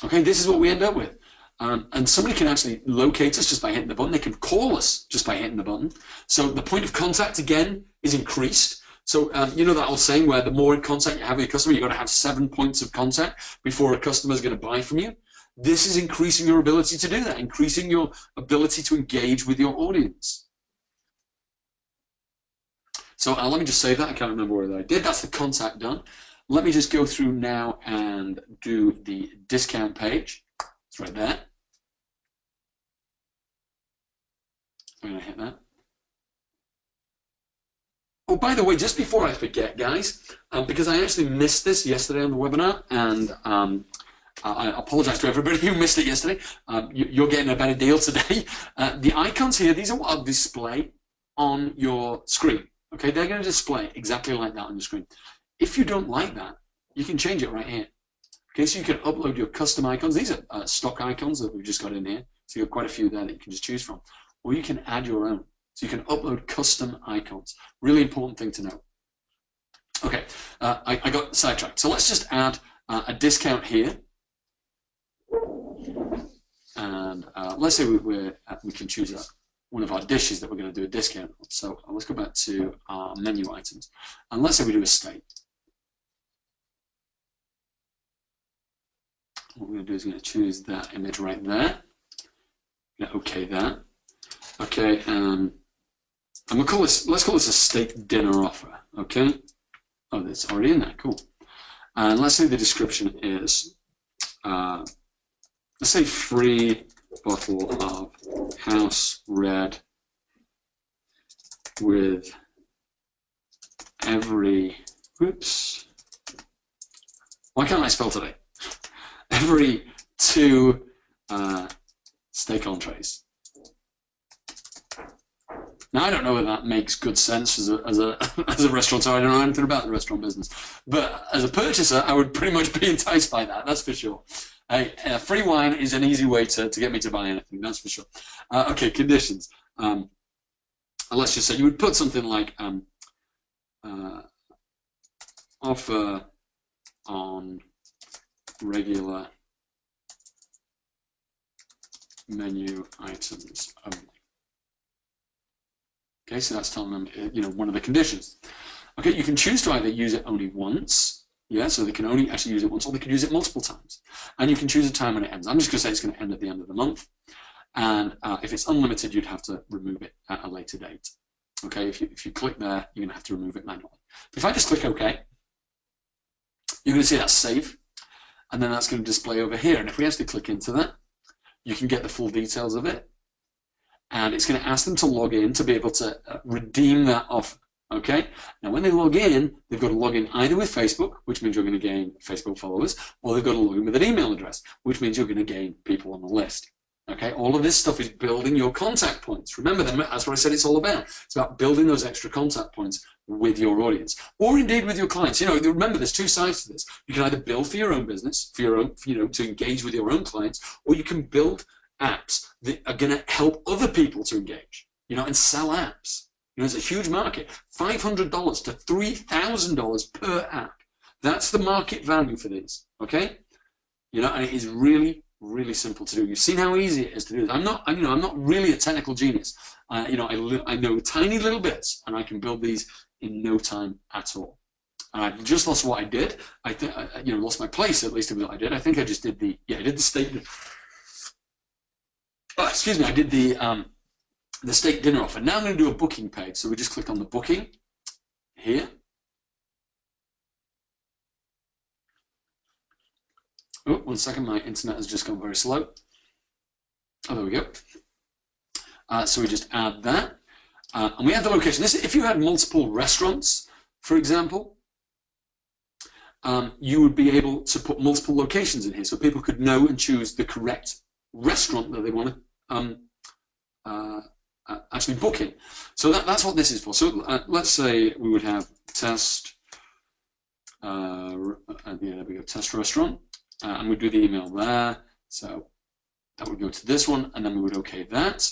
Okay, this is what we end up with. And somebody can actually locate us just by hitting the button. They can call us just by hitting the button. So the point of contact, again, is increased. So you know that old saying where the more contact you have with your customer, you've got to have 7 points of contact before a customer is going to buy from you. This is increasing your ability to do that, increasing your ability to engage with your audience. So let me just save that. I can't remember where I did. That's the contact done. Let me just go through now and do the discount page. It's right there. I'm going to hit that. Oh, by the way, just before I forget, guys, because I actually missed this yesterday on the webinar, and I apologize to everybody who missed it yesterday. You're getting a better deal today. The icons here, these are what I'll display on your screen. Okay, they're going to display exactly like that on your screen. If you don't like that, you can change it right here. Okay, so you can upload your custom icons. These are stock icons that we've just got in here. So you've got quite a few there that you can just choose from. Or you can add your own. So you can upload custom icons. Really important thing to know. Okay, I got sidetracked. So let's just add a discount here. And let's say we can choose one of our dishes that we're going to do a discount on. So let's go back to our menu items. And let's say we do a steak. What we're going to do is we're going to choose that image right there. OK that. Okay, and we'll call this, let's call this a steak dinner offer, okay? Oh, it's already in there, cool. And let's say the description is let's say free bottle of house red with every, whoops, why can't I spell today? Every 2 steak entrees. Now, I don't know whether that makes good sense as a restaurateur. I don't know anything about the restaurant business. But as a purchaser, I would pretty much be enticed by that, that's for sure. Free wine is an easy way to get me to buy anything, that's for sure. Okay, conditions. Let's just say you would put something like offer on regular menu items only. Okay, so that's telling them, one of the conditions. Okay, you can choose to either use it only once, yeah, so they can only actually use it once, or they can use it multiple times. And you can choose a time when it ends. I'm just going to say it's going to end at the end of the month. And if it's unlimited, you'd have to remove it at a later date. Okay, if you click there, you're going to have to remove it manually. If I just click OK, you're going to see that's save. And then that's going to display over here. And if we actually click into that, you can get the full details of it. And it's going to ask them to log in to be able to redeem that offer. Okay? Now, when they log in, they've got to log in either with Facebook, which means you're going to gain Facebook followers, or they've got to log in with an email address, which means you're going to gain people on the list. Okay? All of this stuff is building your contact points. Remember, that's what I said it's all about. It's about building those extra contact points with your audience, or indeed with your clients. Remember, there's 2 sides to this. You can either build for your own business, for your own, to engage with your own clients, or you can build apps that are going to help other people to engage, and sell apps. It's a huge market, $500 to $3,000 per app. That's the market value for these, okay? And it is really, really simple to do. You've seen how easy it is to do this. I'm not really a technical genius. I know tiny little bits, and I can build these in no time at all. And I've just lost what I did. I think, lost my place, at least, in what I did. I think I just did I did the statement. Oh, excuse me, I did the steak dinner offer. Now I'm going to do a booking page. So we just click on the booking here. Oh, 1 second, my internet has just gone very slow. Oh, there we go. So we just add that. And we add the location. If you had multiple restaurants, for example, you would be able to put multiple locations in here so people could know and choose the correct restaurant that they want to actually book in. So that's what this is for. So let's say we would have test, there we go, test restaurant, and we'd do the email there. So that would go to this one, and then we would OK that.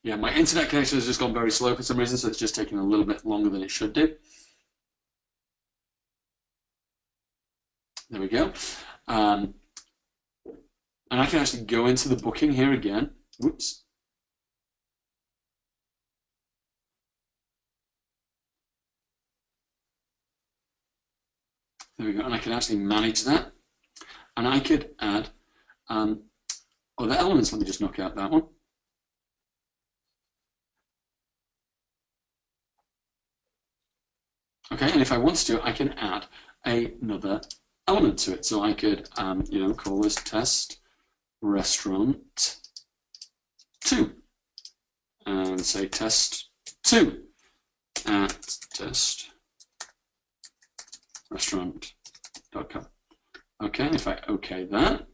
Yeah, my internet connection has just gone very slow for some reason, so it's just taking a little bit longer than it should do. There we go. And I can actually go into the booking here again. Whoops. There we go. And I can actually manage that. And I could add other elements. Let me just knock out that one. Okay, and if I want to, I can add another element to it. So I could, call this test restaurant 2 and say test 2 at testrestaurant.com. Okay, and if I OK that.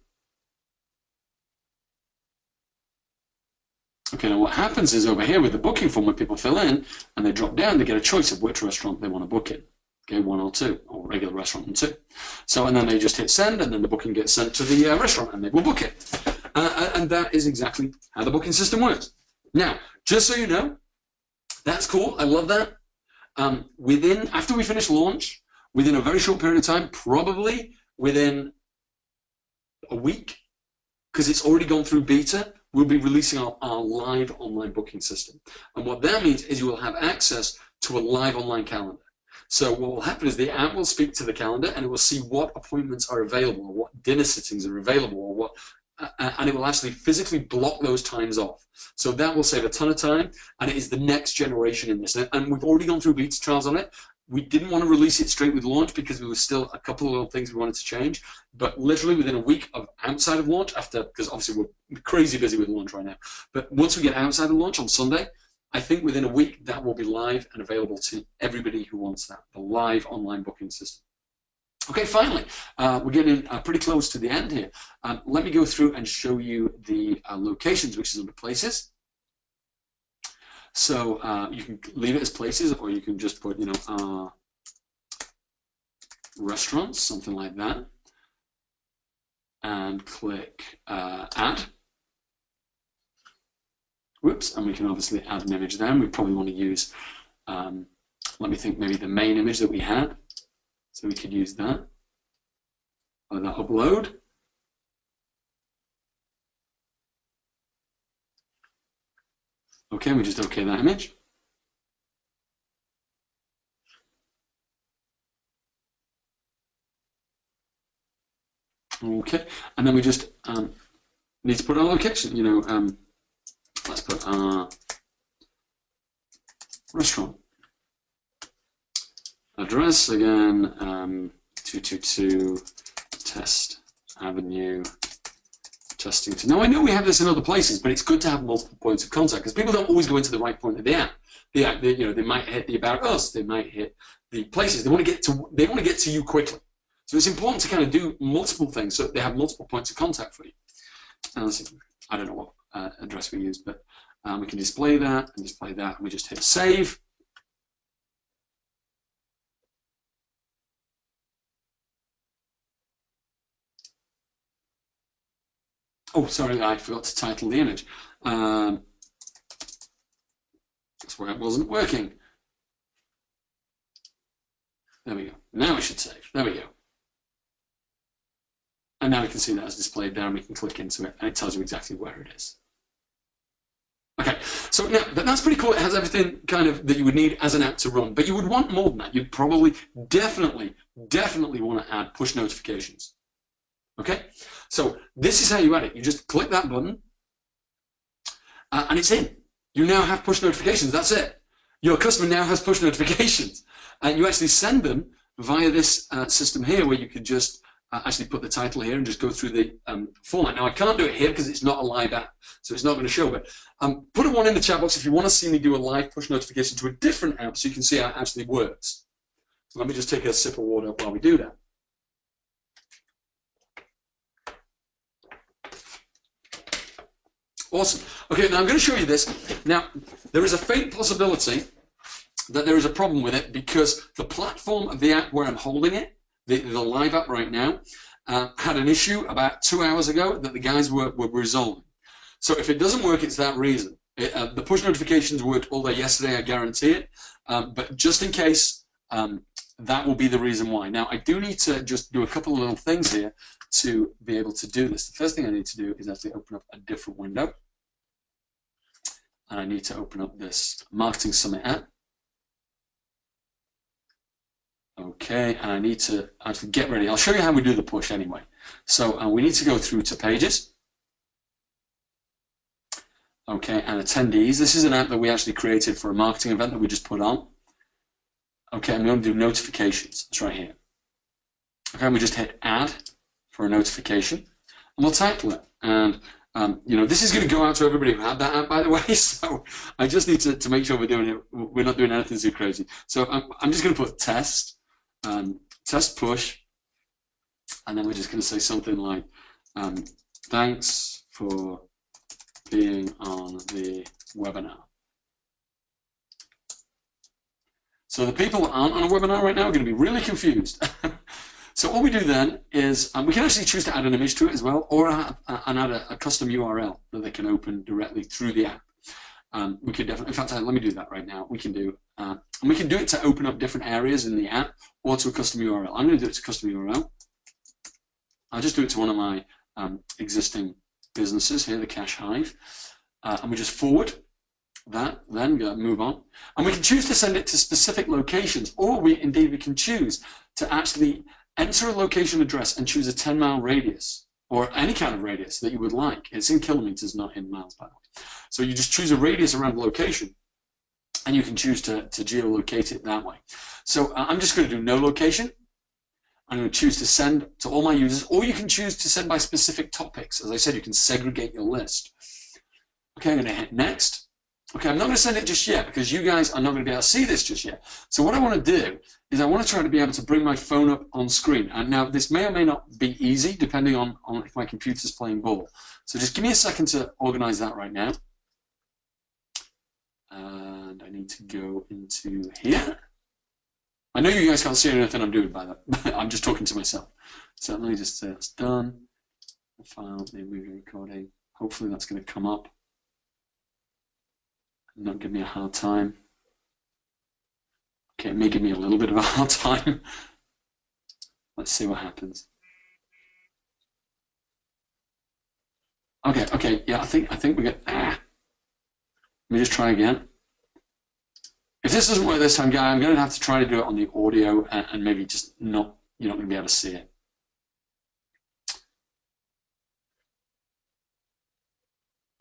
Okay, now what happens is over here with the booking form, when people fill in and they drop down, they get a choice of which restaurant they want to book in. Okay, 1 or 2, or regular restaurant and 2. So, and then they just hit send, and then the booking gets sent to the restaurant, and they will book it. And that is exactly how the booking system works. Now, just so you know, that's cool. I love that. After we finish launch, within a very short period of time, probably within a week, because it's already gone through beta, we'll be releasing our live online booking system. And what that means is you will have access to a live online calendar. So what will happen is the app will speak to the calendar, and it will see what appointments are available, or what dinner sittings are available, or what, and it will actually physically block those times off. So that will save a ton of time, and it is the next generation in this. And we've already gone through beta trials on it. We didn't want to release it straight with launch because there was still a couple of little things we wanted to change. But literally within a week of outside of launch, because obviously we're crazy busy with launch right now, but once we get outside of launch on Sunday, I think within a week that will be live and available to everybody who wants that, the live online booking system. Okay, finally, we're getting pretty close to the end here. Let me go through and show you the locations, which is under places. So you can leave it as places, or you can just put, restaurants, something like that, and click add. Whoops, and we can obviously add an image there. And we probably want to use, let me think, maybe the main image that we had. So we could use that. Let that upload. Okay, we just OK that image. Okay, and then we just need to put our location. Let's put restaurant address again, 222 Test Avenue, Testington. Now I know we have this in other places, but it's good to have multiple points of contact because people don't always go into the right point of the app. They might hit the About Us, they might hit the places. They want to get to you quickly. So it's important to kind of do multiple things so they have multiple points of contact for you. I don't know what address we use, but we can display that and display that, and we just hit save. Oh, sorry, I forgot to title the image. That's where it wasn't working. There we go. Now it should save. There we go. And now we can see that as displayed there, and we can click into it, and it tells you exactly where it is. Okay, so yeah, that's pretty cool. It has everything kind of that you would need as an app to run, but you would want more than that. You'd probably definitely want to add push notifications. Okay, so this is how you add it. You just click that button, and it's in. You now have push notifications. That's it. Your customer now has push notifications, and you actually send them via this system here, where you could just actually put the title here and just go through the format. Now I can't do it here because it's not a live app, so it's not going to show, but put a one in the chat box if you want to see me do a live push notification to a different app so you can see how it actually works. So let me just take a sip of water while we do that. Awesome. Okay, now I'm going to show you this. Now, there is a faint possibility that there is a problem with it because the platform of the app where I'm holding it, the live app right now, had an issue about 2 hours ago that the guys were resolving. So if it doesn't work, it's that reason. The push notifications worked all day yesterday, I guarantee it. But just in case, that will be the reason why. Now, I do need to just do a couple of little things here to be able to do this. The first thing I need to do is actually open up a different window. And I need to open up this Marketing Summit app. Okay, and I need to actually get ready. I'll show you how we do the push anyway. So we need to go through to Pages. Okay, and Attendees. This is an app that we actually created for a marketing event that we just put on. Okay, I'm going to do Notifications. It's right here. Okay, and we just hit Add for a notification, and we'll title it. And this is going to go out to everybody who had that app, by the way. So I just need to make sure we're not doing anything too crazy. So I'm just going to put test push, and then we're just going to say something like, thanks for being on the webinar. So the people that aren't on a webinar right now are going to be really confused. So what we do then is we can actually choose to add an image to it as well, or add a custom URL that they can open directly through the app. We could definitely, in fact, let me do that right now. We can do, and we can do it to open up different areas in the app or to a custom URL. I'm going to do it to custom URL. I'll just do it to one of my existing businesses here, the Cash Hive, and we just forward that, then move on. And we can choose to send it to specific locations, or we can choose to actually enter a location address and choose a 10-mile radius, or any kind of radius that you would like. It's in kilometers, not in miles, by the way. So you just choose a radius around the location, and you can choose to geolocate it that way. So I'm just going to do no location. I'm going to choose to send to all my users, or you can choose to send by specific topics. As I said, you can segregate your list. Okay, I'm going to hit next. Okay, I'm not going to send it just yet because you guys are not going to be able to see this just yet. So what I want to do is I want to try to be able to bring my phone up on screen. And now this may or may not be easy depending on if my computer's playing ball. So just give me a second to organize that right now. And I need to go into here. I know you guys can't see anything I'm doing by that. I'm just talking to myself. So let me just say that's done. The file, the movie recording. Hopefully that's going to come up. Not give me a hard time. Okay, it may give me a little bit of a hard time. Let's see what happens. Okay, yeah, I think we get. Let me just try again. If this doesn't work this time, guys, I'm going to have to try to do it on the audio and maybe just not. You're not going to be able to see it.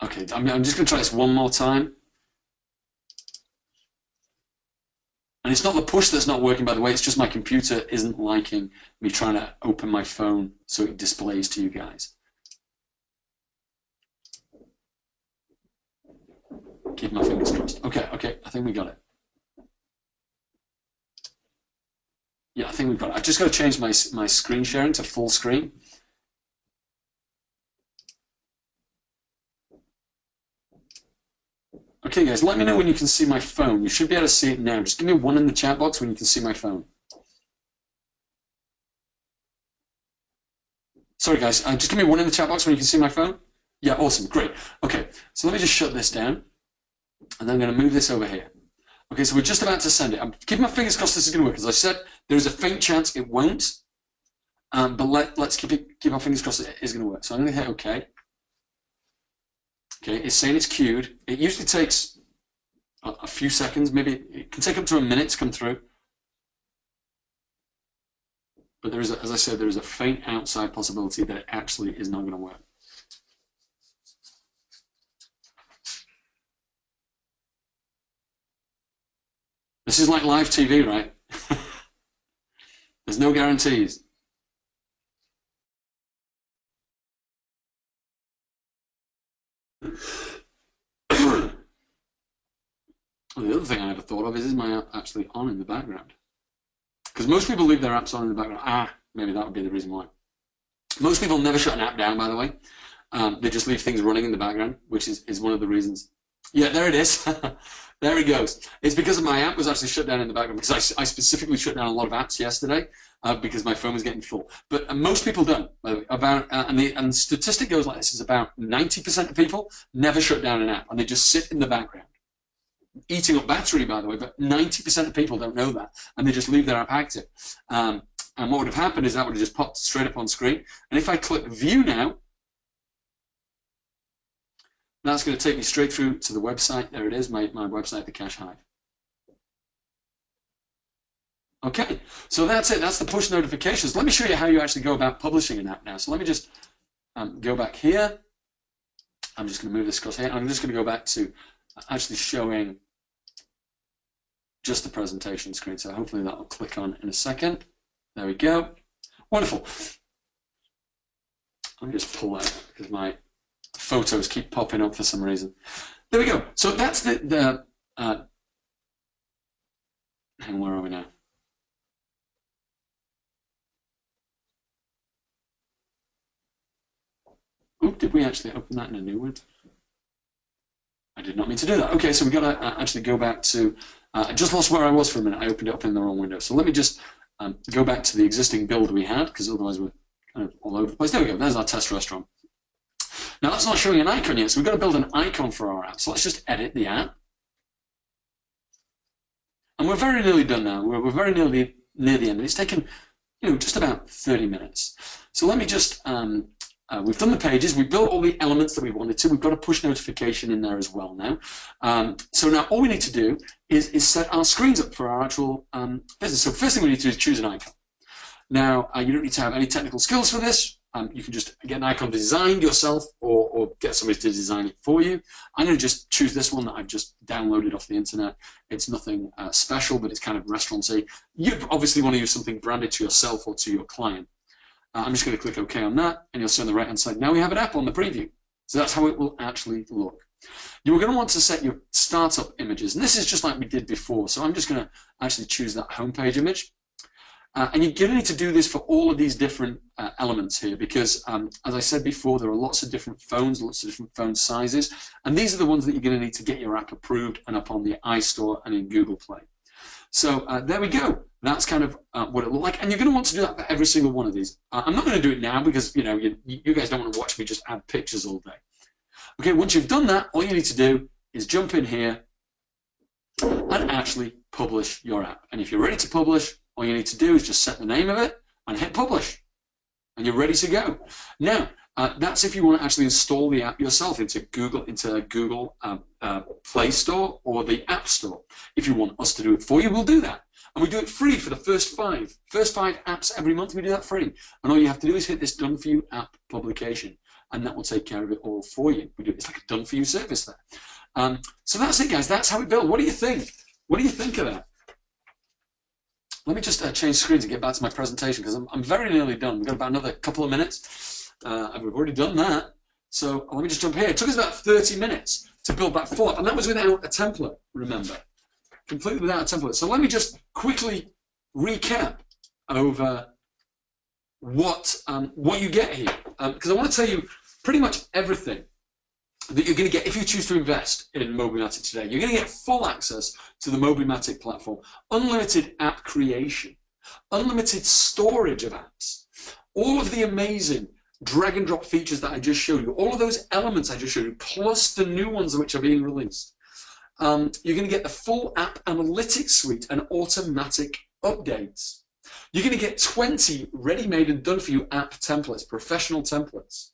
Okay, I'm just going to try this one more time. And it's not the push that's not working, by the way. It's just my computer isn't liking me trying to open my phone so it displays to you guys. Keep my fingers crossed. Okay, I think we got it. Yeah, I think we've got it. I've just got to change my screen sharing to full screen. Okay, guys, let me know when you can see my phone. You should be able to see it now. Just give me one in the chat box when you can see my phone. Sorry, guys, just give me one in the chat box when you can see my phone. Yeah, awesome, great. Okay, so let me just shut this down, and then I'm going to move this over here. Okay, so we're just about to send it. I'm keeping my fingers crossed this is going to work. As I said, there's a faint chance it won't, but let's keep our fingers crossed it is going to work. So I'm going to hit OK. Okay, it's saying it's queued. It usually takes a few seconds, maybe it can take up to a minute to come through. But there is, as I said, there is a faint outside possibility that it actually is not going to work. This is like live TV, right? There's no guarantees. Well, the other thing I never thought of is my app actually on in the background? Because most people leave their apps on in the background. Maybe that would be the reason why. Most people never shut an app down, by the way. They just leave things running in the background, which is one of the reasons. Yeah, there it is. There it goes. It's because my app was actually shut down in the background, because I specifically shut down a lot of apps yesterday because my phone was getting full. But most people don't. And the statistic goes like this, is about 90% of people never shut down an app, and they just sit in the background. Eating up battery, by the way, but 90% of people don't know that, and they just leave their app active. And what would have happened is that would have just popped straight up on screen. And if I click View now, that's going to take me straight through to the website. There it is, my website, the Cache Hive. Okay, so that's it. That's the push notifications. Let me show you how you actually go about publishing an app now. So let me just go back here. I'm just going to move this across here. I'm just going to go back to actually showing just the presentation screen. So hopefully that will click on in a second. There we go. Wonderful. Let me just pull that because my photos keep popping up for some reason. There we go. So that's hang on, where are we now? Oop, did we actually open that in a new one? I did not mean to do that. Okay, so we've got to actually go back to, I just lost where I was for a minute. I opened it up in the wrong window. So let me just go back to the existing build we had, because otherwise we're kind of all over the place. There we go. There's our test restaurant. Now that's not showing an icon yet, so we've got to build an icon for our app. So let's just edit the app. And we're very nearly done now. We're very nearly near the end. It's taken, just about 30 minutes. So let me just, we've done the pages. We built all the elements that we wanted to. We've got a push notification in there as well now. So now all we need to do is set our screens up for our actual business. So first thing we need to do is choose an icon. Now, you don't need to have any technical skills for this. you can just get an icon designed yourself or get somebody to design it for you. I'm going to just choose this one that I've just downloaded off the internet. It's nothing special, but it's kind of restaurant-y. You obviously want to use something branded to yourself or to your client. I'm just going to click OK on that, and you'll see on the right-hand side, now we have an app on the preview. So that's how it will actually look. You're going to want to set your startup images, and this is just like we did before. So I'm just going to actually choose that homepage image. And you're going to need to do this for all of these different elements here because, as I said before, there are lots of different phones, lots of different phone sizes, and these are the ones that you're going to need to get your app approved and up on the iStore and in Google Play. So there we go. That's kind of what it looks like, and you're going to want to do that for every single one of these. I'm not going to do it now because you guys don't want to watch me just add pictures all day. Okay, once you've done that, all you need to do is jump in here and actually publish your app. And if you're ready to publish, all you need to do is just set the name of it and hit publish, and you're ready to go. Now, that's if you want to actually install the app yourself into Google Play Store or the App Store. If you want us to do it for you, we'll do that. And we do it free for the first five apps every month. We do that free. And all you have to do is hit this Done For You app publication, and that will take care of it all for you. We do it's like a Done For You service there. So that's it, guys. That's how it built. What do you think? What do you think of that? Let me just change screens and get back to my presentation because I'm very nearly done. We've got about another couple of minutes. And we've already done that. So let me just jump here. It took us about 30 minutes to build that full app, and that was without a template, remember. Completely without a template. So let me just quickly recap over what you get here. Because I want to tell you pretty much everything that you're going to get if you choose to invest in Mobimatic today. You're going to get full access to the Mobimatic platform, unlimited app creation, unlimited storage of apps, all of the amazing drag and drop features that I just showed you, all of those elements I just showed you, plus the new ones which are being released. You're going to get the full app analytics suite and automatic updates. You're going to get 20 ready-made and done-for-you app templates, professional templates.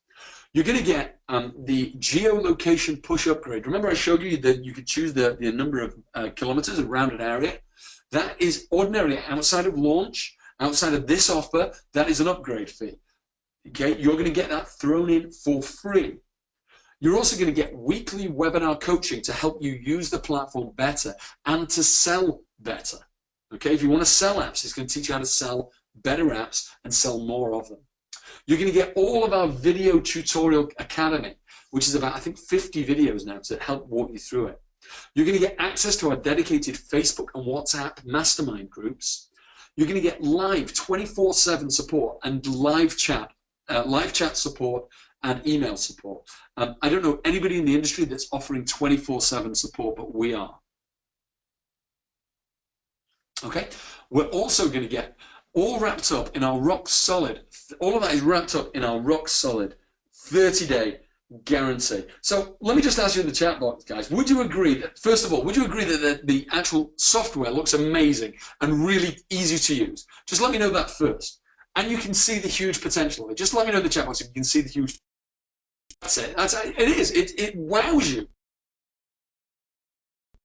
You're going to get the geolocation push upgrade. Remember I showed you that you could choose the number of kilometers around an area? That is ordinarily outside of launch, outside of this offer, that is an upgrade fee. Okay, you're going to get that thrown in for free. You're also going to get weekly webinar coaching to help you use the platform better and to sell better. Okay, if you want to sell apps, it's going to teach you how to sell better apps and sell more of them. You're going to get all of our video tutorial academy, which is about, I think, 50 videos now to help walk you through it. You're going to get access to our dedicated Facebook and WhatsApp mastermind groups. You're going to get live 24/7 support and live chat support and email support. I don't know anybody in the industry that's offering 24/7 support, but we are. Okay, we're also going to get all wrapped up in our rock solid, all of that is wrapped up in our rock solid 30-day guarantee. So let me just ask you in the chat box, guys, would you agree that, first of all, would you agree that the actual software looks amazing and really easy to use? Just let me know that first. And you can see the huge potential of it. Just let me know in the chat box if you can see the huge. That's it. It is. It wows you.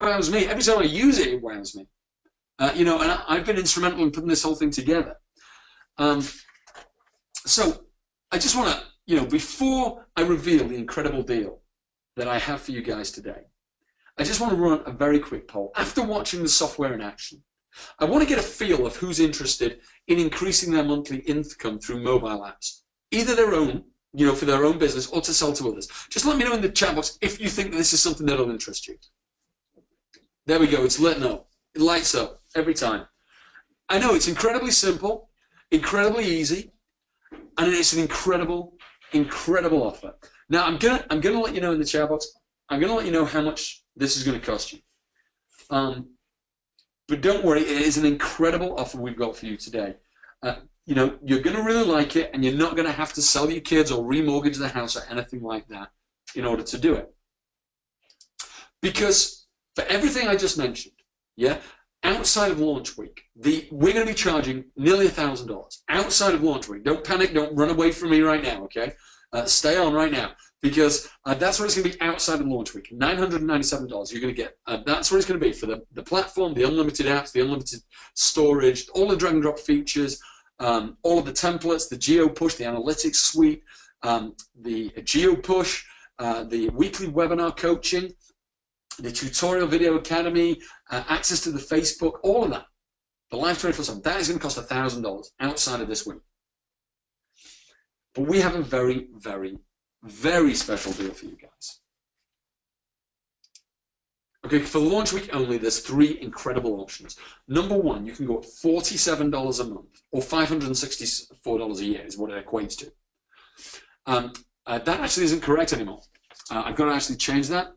It wows me. Every time I use it, it wows me. And I've been instrumental in putting this whole thing together. So I just want to, before I reveal the incredible deal that I have for you guys today, I just want to run a very quick poll. After watching the software in action, I want to get a feel of who's interested in increasing their monthly income through mobile apps, either their own, for their own business or to sell to others. Just let me know in the chat box if you think that this is something that'll interest you. There we go. It's lit up. It lights up every time. I know it's incredibly simple, incredibly easy, and it's an incredible offer. Now I'm gonna let you know in the chat box. I'm gonna let you know how much this is going to cost you. But don't worry, it is an incredible offer we've got for you today. You're going to really like it, and you're not going to have to sell your kids or remortgage the house or anything like that in order to do it. Because for everything I just mentioned, outside of launch week, we're going to be charging nearly $1,000 outside of launch week. Don't panic, don't run away from me right now, okay? Stay on right now, because that's what it's going to be outside of launch week. $997 you're going to get. That's what it's going to be for the platform, the unlimited apps, the unlimited storage, all the drag and drop features, all of the templates, the Geo Push, the analytics suite, the Geo Push, the weekly webinar coaching, the tutorial video academy, access to the Facebook, all of that. The live 24/7, that is going to cost $1,000 outside of this week. But we have a very, very, very special deal for you guys. Okay, for the launch week only, there's 3 incredible options. Number 1, you can go at $47 a month, or $564 a year is what it equates to. That actually isn't correct anymore. I've got to actually change that,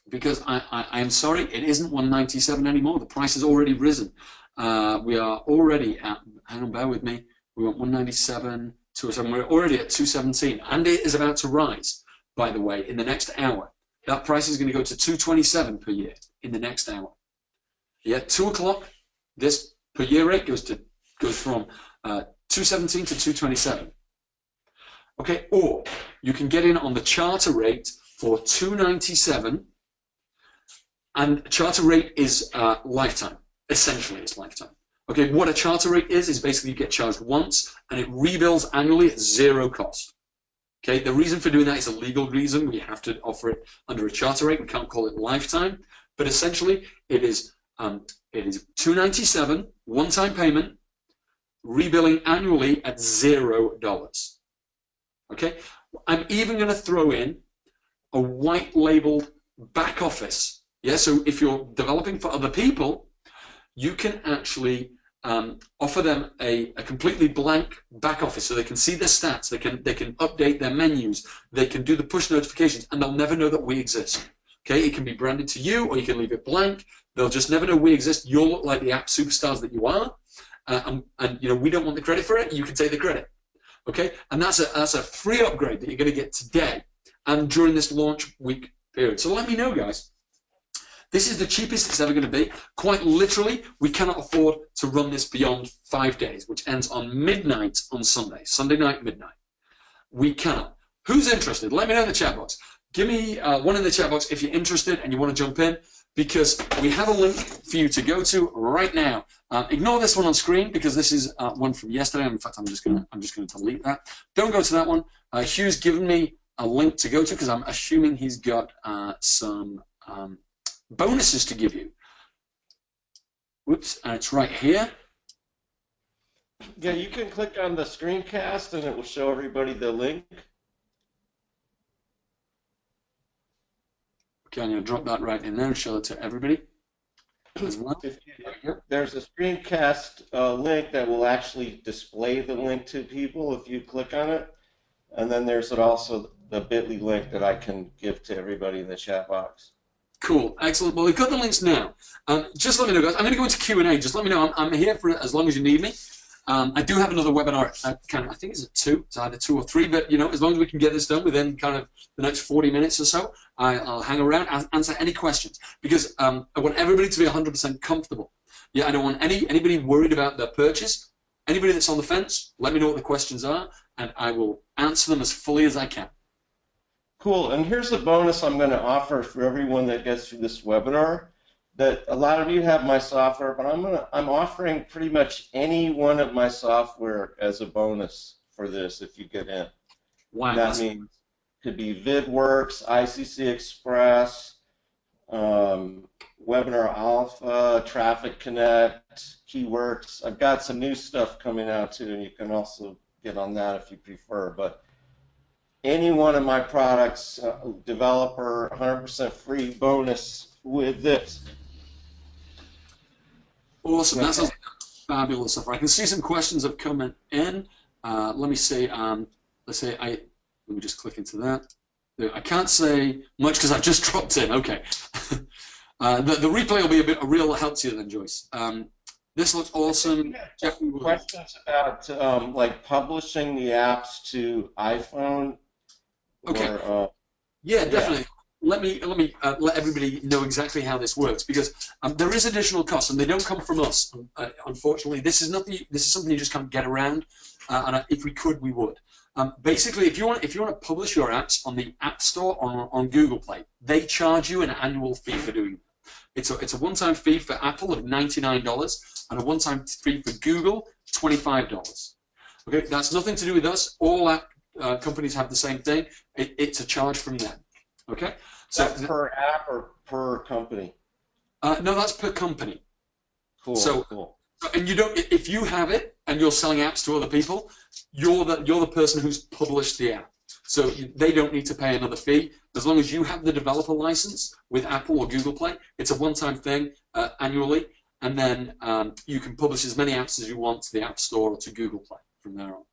because I am sorry, it isn't $197 anymore. The price has already risen. We are already at, hang on, bear with me, we want 197, 207, we're already at 217, and it is about to rise, by the way, in the next hour. That price is going to go to 227 per year in the next hour. Yeah, 2 o'clock, this per year rate goes from 217 to 227. Okay, or you can get in on the charter rate for 297, and charter rate is lifetime. Essentially, it's lifetime. Okay, what a charter rate is basically you get charged once, and it rebills annually at 0 cost. Okay, the reason for doing that is a legal reason. We have to offer it under a charter rate. We can't call it lifetime, but essentially it is $297 one-time payment, rebilling annually at $0. Okay, I'm even going to throw in a white-labeled back office. Yeah, so if you're developing for other people, you can actually offer them a completely blank back office, so they can see their stats, they can update their menus, they can do the push notifications, and they'll never know that we exist. Okay, it can be branded to you, or you can leave it blank. They'll just never know we exist. You'll look like the app superstars that you are, and you know, we don't want the credit for it. You can take the credit. Okay, and that's a free upgrade that you're going to get today and during this launch week period. So let me know, guys. This is the cheapest it's ever going to be. Quite literally, we cannot afford to run this beyond 5 days, which ends on midnight on Sunday. Sunday night, midnight. We cannot. Who's interested? Let me know in the chat box. Give me one in the chat box if you're interested and you want to jump in, because we have a link for you to go to right now. Ignore this one on screen, because this is one from yesterday. In fact, I'm just gonna delete that. Don't go to that one. Hugh's given me a link to go to, because I'm assuming he's got some bonuses to give you. Whoops, and it's right here. Yeah, you can click on the screencast and it will show everybody the link. Okay, I'm going to drop that right in there and show it to everybody as well. There's a screencast link that will actually display the link to people if you click on it. And then there's also the bit.ly link that I can give to everybody in the chat box. Cool, excellent. Well, we've got the links now. Just let me know, guys. I'm going to go into Q&A. Just let me know. I'm here for as long as you need me. I do have another webinar. I think it's it's either 2 or 3. But you know, as long as we can get this done within kind of the next 40 minutes or so, I'll hang around and answer any questions, because I want everybody to be 100% comfortable. Yeah, I don't want anybody worried about their purchase. Anybody that's on the fence, let me know what the questions are, and I will answer them as fully as I can. Cool, and here's a bonus I'm going to offer for everyone that gets through this webinar. That a lot of you have my software, but I'm offering pretty much any one of my software as a bonus for this if you get in. Wow. And that means it could be VidWorks, ICC Express, Webinar Alpha, Traffic Connect, Keyworks. I've got some new stuff coming out too, and you can also get on that if you prefer. But any one of my products, developer, 100% free bonus with this. Awesome. That sounds fabulous stuff. I can see some questions have come in. Let me say, let me just click into that. I can't say much because I've just dropped in. Okay. The replay will be a real help to you then, Joyce. This looks awesome. Questions about like publishing the apps to iPhone? Okay. Or, yeah, definitely. Yeah. Let me let everybody know exactly how this works, because there is additional costs, and they don't come from us. Unfortunately, this is something you just can't get around. And if we could, we would. Basically, if you want to publish your apps on the App Store or on Google Play, they charge you an annual fee for doing it. It's a one-time fee for Apple of $99 and a one-time fee for Google $25. Okay, that's nothing to do with us. All app companies have the same thing. It's a charge from them. Okay, so That's per app or per company? no, that's per company. Cool, So, cool. and you don't. If you have it and you're selling apps to other people, you're the person who's published the app. So they don't need to pay another fee as long as you have the developer license with Apple or Google Play. It's a one-time thing annually, and then you can publish as many apps as you want to the App Store or to Google Play from there on.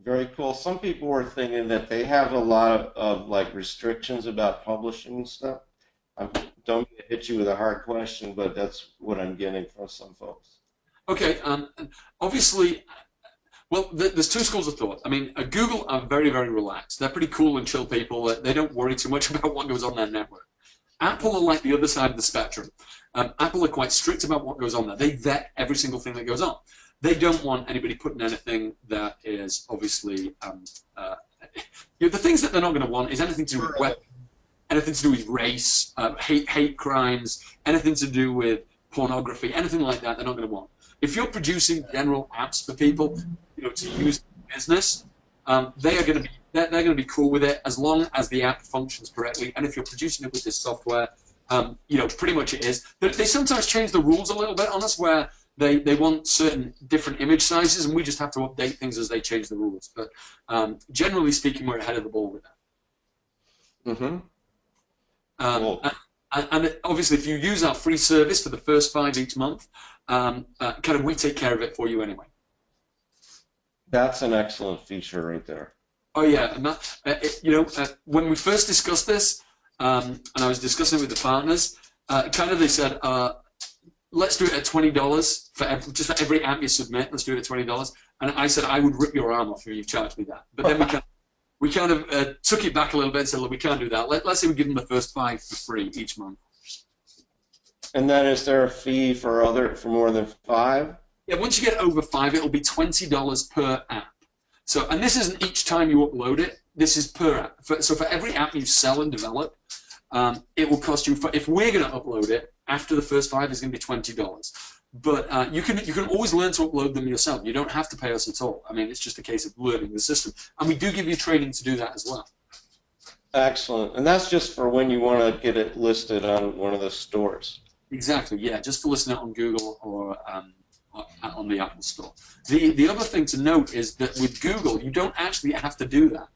Very cool. Some people were thinking that they have a lot of like restrictions about publishing and stuff. I don't mean to hit you with a hard question, but that's what I'm getting from some folks. Okay, obviously, well, there's two schools of thought. I mean, Google are very, very relaxed. They're pretty cool and chill people. They don't worry too much about what goes on their network. Apple are like the other side of the spectrum. Apple are quite strict about what goes on there. They vet every single thing that goes on. They don't want anybody putting anything that is obviously, the things that they're not going to want is anything to do with weapons, anything to do with race, hate crimes, anything to do with pornography, anything like that. They're not going to want. If you're producing general apps for people, to use in business, they are going to be they're going to be cool with it as long as the app functions correctly. And if you're producing it with this software, pretty much it is. They sometimes change the rules a little bit on us, where they want certain different image sizes, and we just have to update things as they change the rules. But generally speaking, we're ahead of the ball with that. Mm-hmm. Cool. And obviously, if you use our free service for the first 5 each month, we take care of it for you anyway. That's an excellent feature right there. Oh yeah, and that, when we first discussed this, and I was discussing it with the partners, they said, let's do it at $20 just for every app you submit. Let's do it at $20. And I said I would rip your arm off if you charged me that. But then we took it back a little bit and said, look, we can't do that. Let's say we give them the first 5 for free each month. And then is there a fee for more than 5? Yeah, once you get over 5, it'll be $20 per app. So, and this isn't each time you upload it. This is per app. So for every app you sell and develop, it will cost you. If we're going to upload it after the first 5, it's going to be $20. But you can always learn to upload them yourself. You don't have to pay us at all. I mean, it's just a case of learning the system, and we do give you training to do that as well. Excellent, and that's just for when you want to get it listed on one of the stores. Exactly. Yeah, just for listing it on Google or on the Apple Store. The other thing to note is that with Google, you don't actually have to do that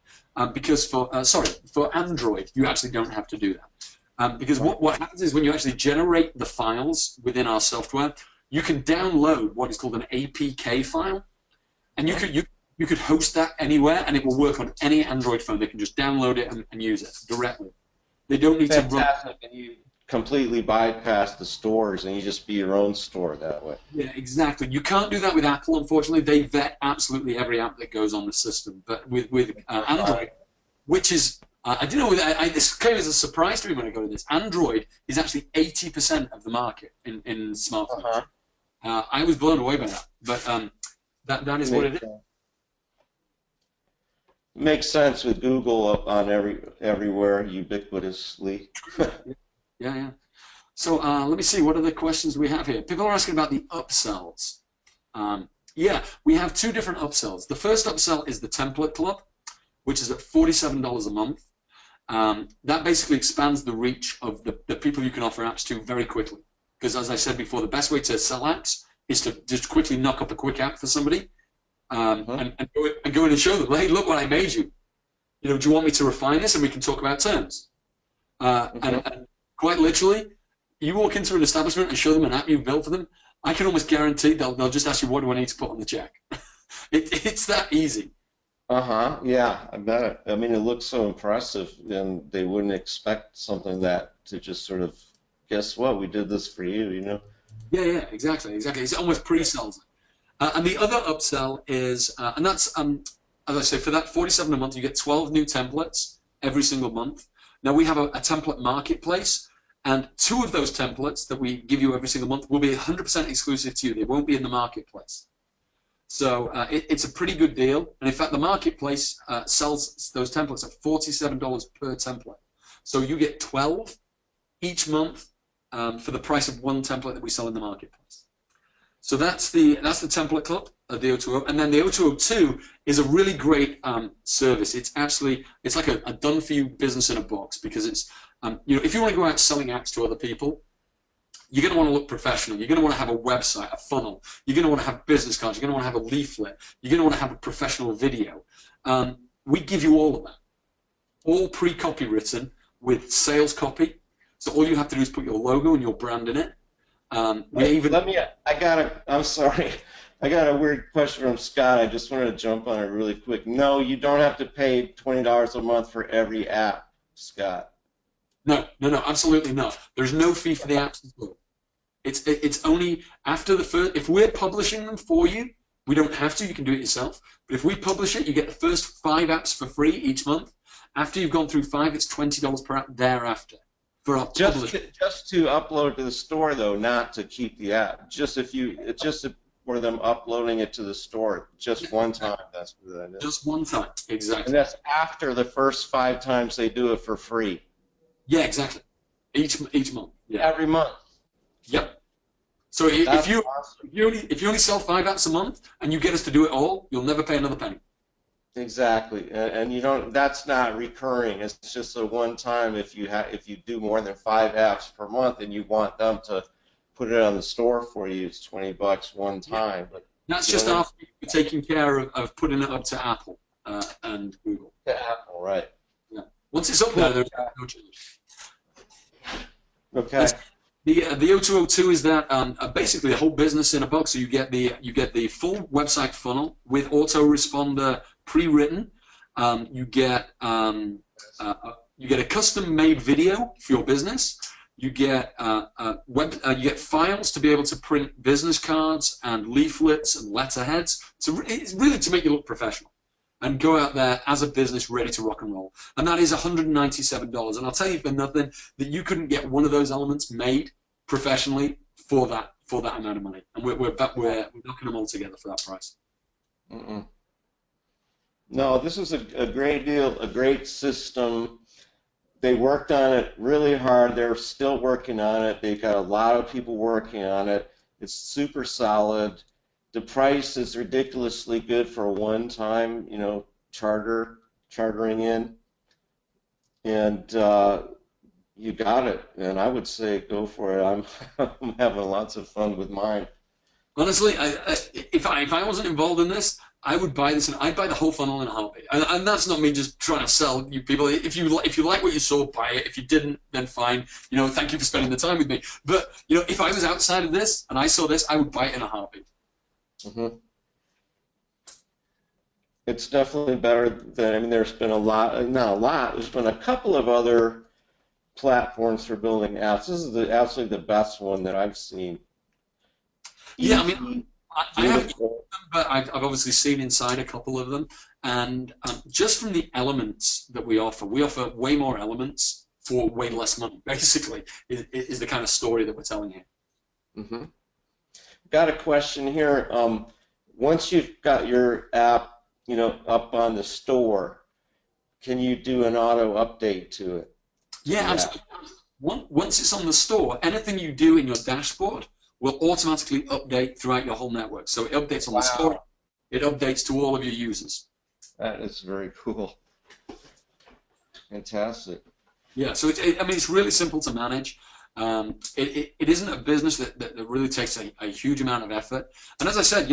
because for Android, you actually don't have to do that because what happens is when you actually generate the files within our software, you can download what is called an APK file, and you could host that anywhere, and it will work on any Android phone. They can just download it and use it directly. They don't need to run. And you completely bypass the stores, and you just be your own store that way. Yeah, exactly. You can't do that with Apple, unfortunately. They vet absolutely every app that goes on the system. But with Android, which is, I didn't know, this came as a surprise to me when I got into this. Android is actually 80% of the market in smartphones. I was blown away by that. But that is what it is. Makes sense with Google up on everywhere ubiquitously. Yeah. So let me see, what other questions we have here? People are asking about the upsells. Yeah, we have 2 different upsells. The first upsell is the Template Club, which is at $47 a month. That basically expands the reach of the people you can offer apps to very quickly. Because as I said before, the best way to sell apps is to just quickly knock up a quick app for somebody and go in and show them, hey, look what I made you. Do you want me to refine this and we can talk about terms? And quite literally, you walk into an establishment and show them an app you've built for them, I can almost guarantee they'll just ask you, what do I need to put on the check? It's that easy. Yeah, I bet. I mean, it looks so impressive, and they wouldn't expect something to just sort of, guess what, we did this for you, Yeah, exactly. It's almost pre-sells. And the other upsell is, and that's, as I say, for that $47 a month, you get 12 new templates every single month. Now, we have a template marketplace, and 2 of those templates that we give you every single month will be 100% exclusive to you. They won't be in the marketplace. So it's a pretty good deal. And in fact, the marketplace sells those templates at $47 per template. So you get 12 each month for the price of 1 template that we sell in the marketplace. So that's the template club, the O2O, and then the O2O2 is a really great service. It's like a done for you business in a box because it's if you want to go out selling apps to other people, you're going to want to look professional. You're going to want to have a website, a funnel. You're going to want to have business cards. You're going to want to have a leaflet. You're going to want to have a professional video. We give you all of that, all pre-copy written with sales copy. So all you have to do is put your logo and your brand in it. I'm sorry. I got a weird question from Scott. I just wanted to jump on it really quick. No, you don't have to pay $20 a month for every app, Scott. No, absolutely not. There's no fee for the apps as well. It's only after the first. If we're publishing them for you, we don't have to. You can do it yourself. But if we publish it, you get the first 5 apps for free each month. After you've gone through 5, it's $20 per app thereafter. Just to upload to the store, though, not to keep the app. It's just for them uploading it to the store, just one time. That's what that is. Just one time, exactly. And that's after the first 5 times they do it for free. Yeah, exactly. Each month. Yeah. Every month. Yep. So if you only sell 5 apps a month and you get us to do it all, you'll never pay another penny. Exactly, and you don't. That's not recurring. It's just a one-time. If you do more than 5 apps per month, and you want them to put it on the store for you, it's $20 one time. But that's just after you're taking care of putting it up to Apple and Google. To Apple, right? Yeah. Once it's up there, there's no change. Okay. The O2O2 is that basically a whole business in a box. So you get the full website funnel with autoresponder pre-written. You get a custom-made video for your business. You get you get files to be able to print business cards and leaflets and letterheads. So it's really to make you look professional and go out there as a business ready to rock and roll. And that is $197. And I'll tell you for nothing that you couldn't get one of those elements made professionally for that amount of money. And we're knocking them all together for that price. No, this is a great deal, a great system. They worked on it really hard. They're still working on it. They've got a lot of people working on it. It's super solid. The price is ridiculously good for a one-time, chartering in. And you got it. And I would say go for it. I'm having lots of fun with mine. Honestly, if I wasn't involved in this, I would buy this, and I'd buy the whole funnel in a heartbeat. And that's not me just trying to sell you people. If you like what you saw, buy it. If you didn't, then fine. Thank you for spending the time with me. But if I was outside of this and I saw this, I would buy it in a heartbeat. It's definitely better than. There's been not a lot. There's been a couple of other platforms for building apps. This is absolutely the best one that I've seen. Yeah, I haven't used them, but I've obviously seen inside a couple of them. And just from the elements that we offer way more elements for way less money, basically, is the kind of story that we're telling here. Got a question here. Once you've got your app, up on the store, can you do an auto update to it? Yeah, absolutely. Once it's on the store, anything you do in your dashboard will automatically update throughout your whole network. So it updates on the store. It updates to all of your users. That is very cool. Fantastic. Yeah, so it's really simple to manage. It isn't a business that really takes a huge amount of effort. And as I said,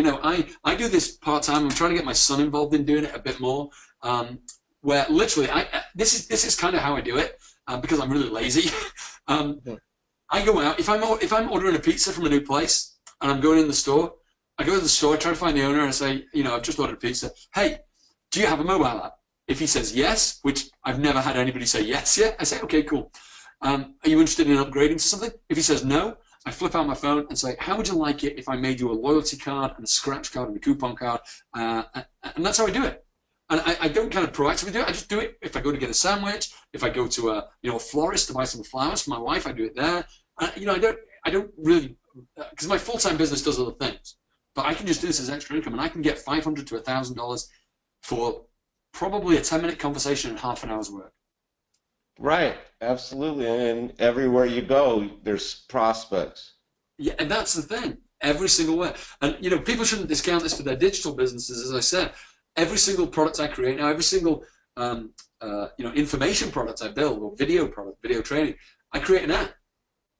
I do this part-time. I'm trying to get my son involved in doing it a bit more. Where literally, this is kind of how I do it because I'm really lazy. I go out, if I'm ordering a pizza from a new place and I'm going in the store, I go to the store, I try to find the owner, and I say, I've just ordered a pizza. Hey, do you have a mobile app? If he says yes, which I've never had anybody say yes yet, I say, okay, cool. Are you interested in upgrading to something? If he says no, I flip out my phone and say, how would you like it if I made you a loyalty card and a scratch card and a coupon card? And that's how I do it. And I don't kind of proactively do it. I just do it if I go to get a sandwich, if I go to a florist to buy some flowers for my wife, I do it there. I don't really, because my full-time business does other things. But I can just do this as extra income, and I can get $500 to $1,000 for probably a 10-minute conversation and half an hour's work. Right, absolutely. And everywhere you go, there's prospects. Yeah, and that's the thing. every single way. And you know, people shouldn't discount this for their digital businesses. As I said, every single product I create now, every single you know, information product I build or video product, video training, I create an app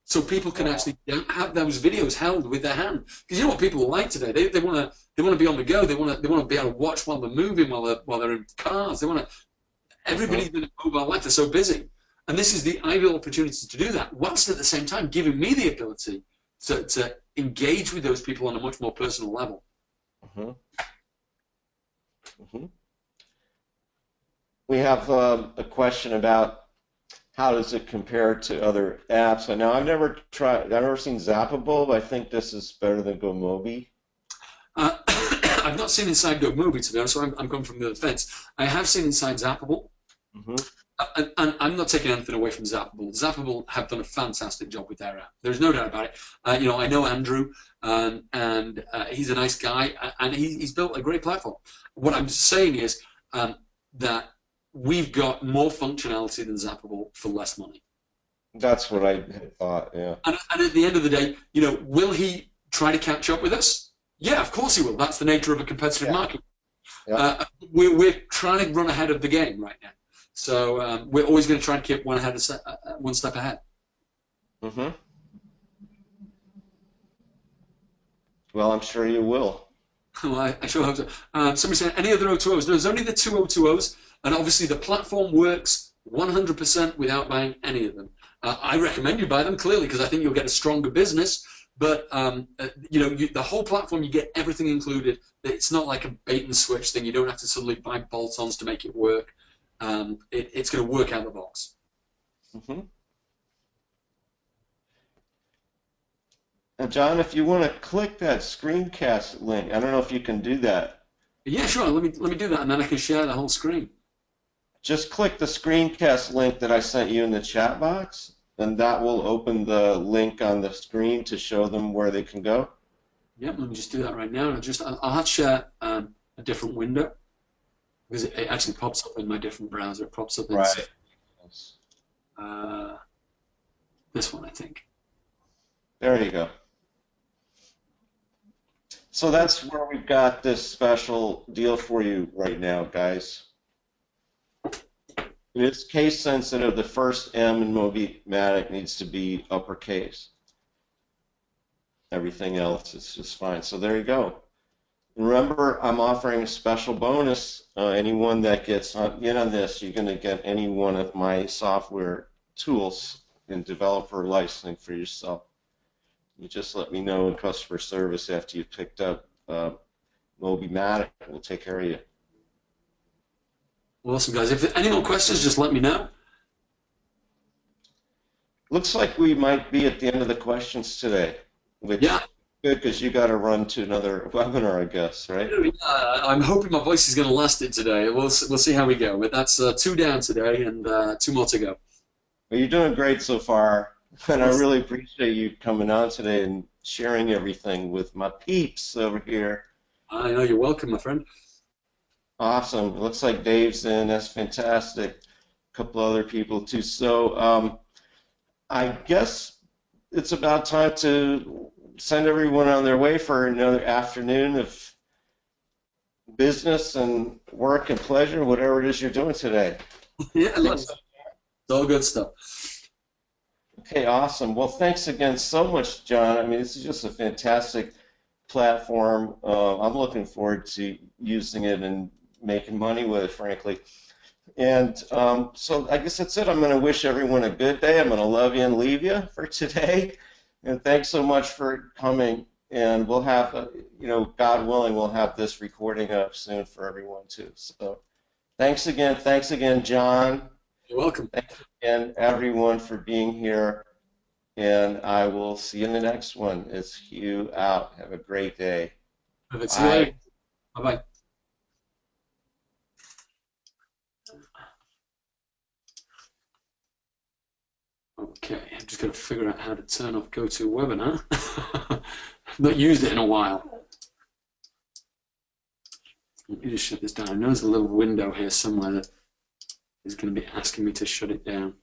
so people can actually have those videos held with their hand. Because you know what people are like today? They want to be on the go. They want to be able to watch while they're moving, while they're in cars. They want to. Everybody's in a mobile life. They're so busy, and this is the ideal opportunity to do that, whilst at the same time giving me the ability to engage with those people on a much more personal level. Mm-hmm. Mm-hmm. We have a question about how does it compare to other apps? I know I've never seen Zappable, but I think this is better than GoMobi. I've not seen Inside GoMobi, to be honest, so I'm coming from the other fence. I have seen Inside Zappable, Mm-hmm. and I'm not taking anything away from Zappable. Zappable have done a fantastic job with their app. There's no doubt about it. You know, I know Andrew, and he's a nice guy, and he's built a great platform. What I'm saying is that we've got more functionality than Zappable for less money. That's what I had thought, yeah. And at the end of the day, you know, will he try to catch up with us? Yeah, of course he will. That's the nature of a competitive market. Yeah. We're trying to run ahead of the game right now. So we're always going to try and keep one step ahead. Mm-hmm. Well, I'm sure you will. Well, I sure hope so. Somebody said, any other O2Os? There's only the two O2Os, and obviously the platform works 100% without buying any of them. I recommend you buy them, clearly, because I think you'll get a stronger business. But you know, the whole platform, you get everything included. It's not like a bait and switch thing. You don't have to suddenly buy bolt-ons to make it work. It's going to work out of the box. Mm-hmm. Now, John, if you want to click that screencast link, I don't know if you can do that. Yeah, sure. Let me do that, and then I can share the whole screen. Just click the screencast link that I sent you in the chat box, and that will open the link on the screen to show them where they can go. Yep, let me just do that right now. I'll have to share a different window because it actually pops up in my different browser. It pops up in Right. This one, I think. There you go. So that's where we've got this special deal for you right now, guys. It is case sensitive. The first M in Mobimatic needs to be uppercase. Everything else is just fine. So there you go. Remember, I'm offering a special bonus. Anyone that gets in on this, you're going to get any one of my software tools in developer licensing for yourself. You just let me know in customer service after you've picked up Mobimatic. We'll take care of you. Awesome, guys. If there are any more questions, just let me know. Looks like we might be at the end of the questions today, which is good because you got to run to another webinar, I guess, right? I'm hoping my voice is going to last it today. We'll see how we go. But that's 2 down today and 2 more to go. Well, you're doing great so far, and I really appreciate you coming on today and sharing everything with my peeps over here. I know, you're welcome, my friend. Awesome. It looks like Dave's in. That's fantastic. A couple other people too. So I guess it's about time to send everyone on their way for another afternoon of business and work and pleasure, whatever it is you're doing today. Yeah, it's all good stuff. Okay, awesome. Well, thanks again so much, John. I mean, this is just a fantastic platform. I'm looking forward to using it and making money with it, frankly. And so I guess that's it. I'm going to wish everyone a good day. I'm going to love you and leave you for today. And thanks so much for coming. And we'll have, you know, God willing, we'll have this recording up soon for everyone too. So thanks again, John. You're welcome. Thanks again, everyone, for being here. And I will see you in the next one. It's Hugh out. Have a great day. Bye. Bye-bye. Okay, I'm just going to figure out how to turn off GoToWebinar. I've not used it in a while. Let me just shut this down. I know there's a little window here somewhere that is going to be asking me to shut it down.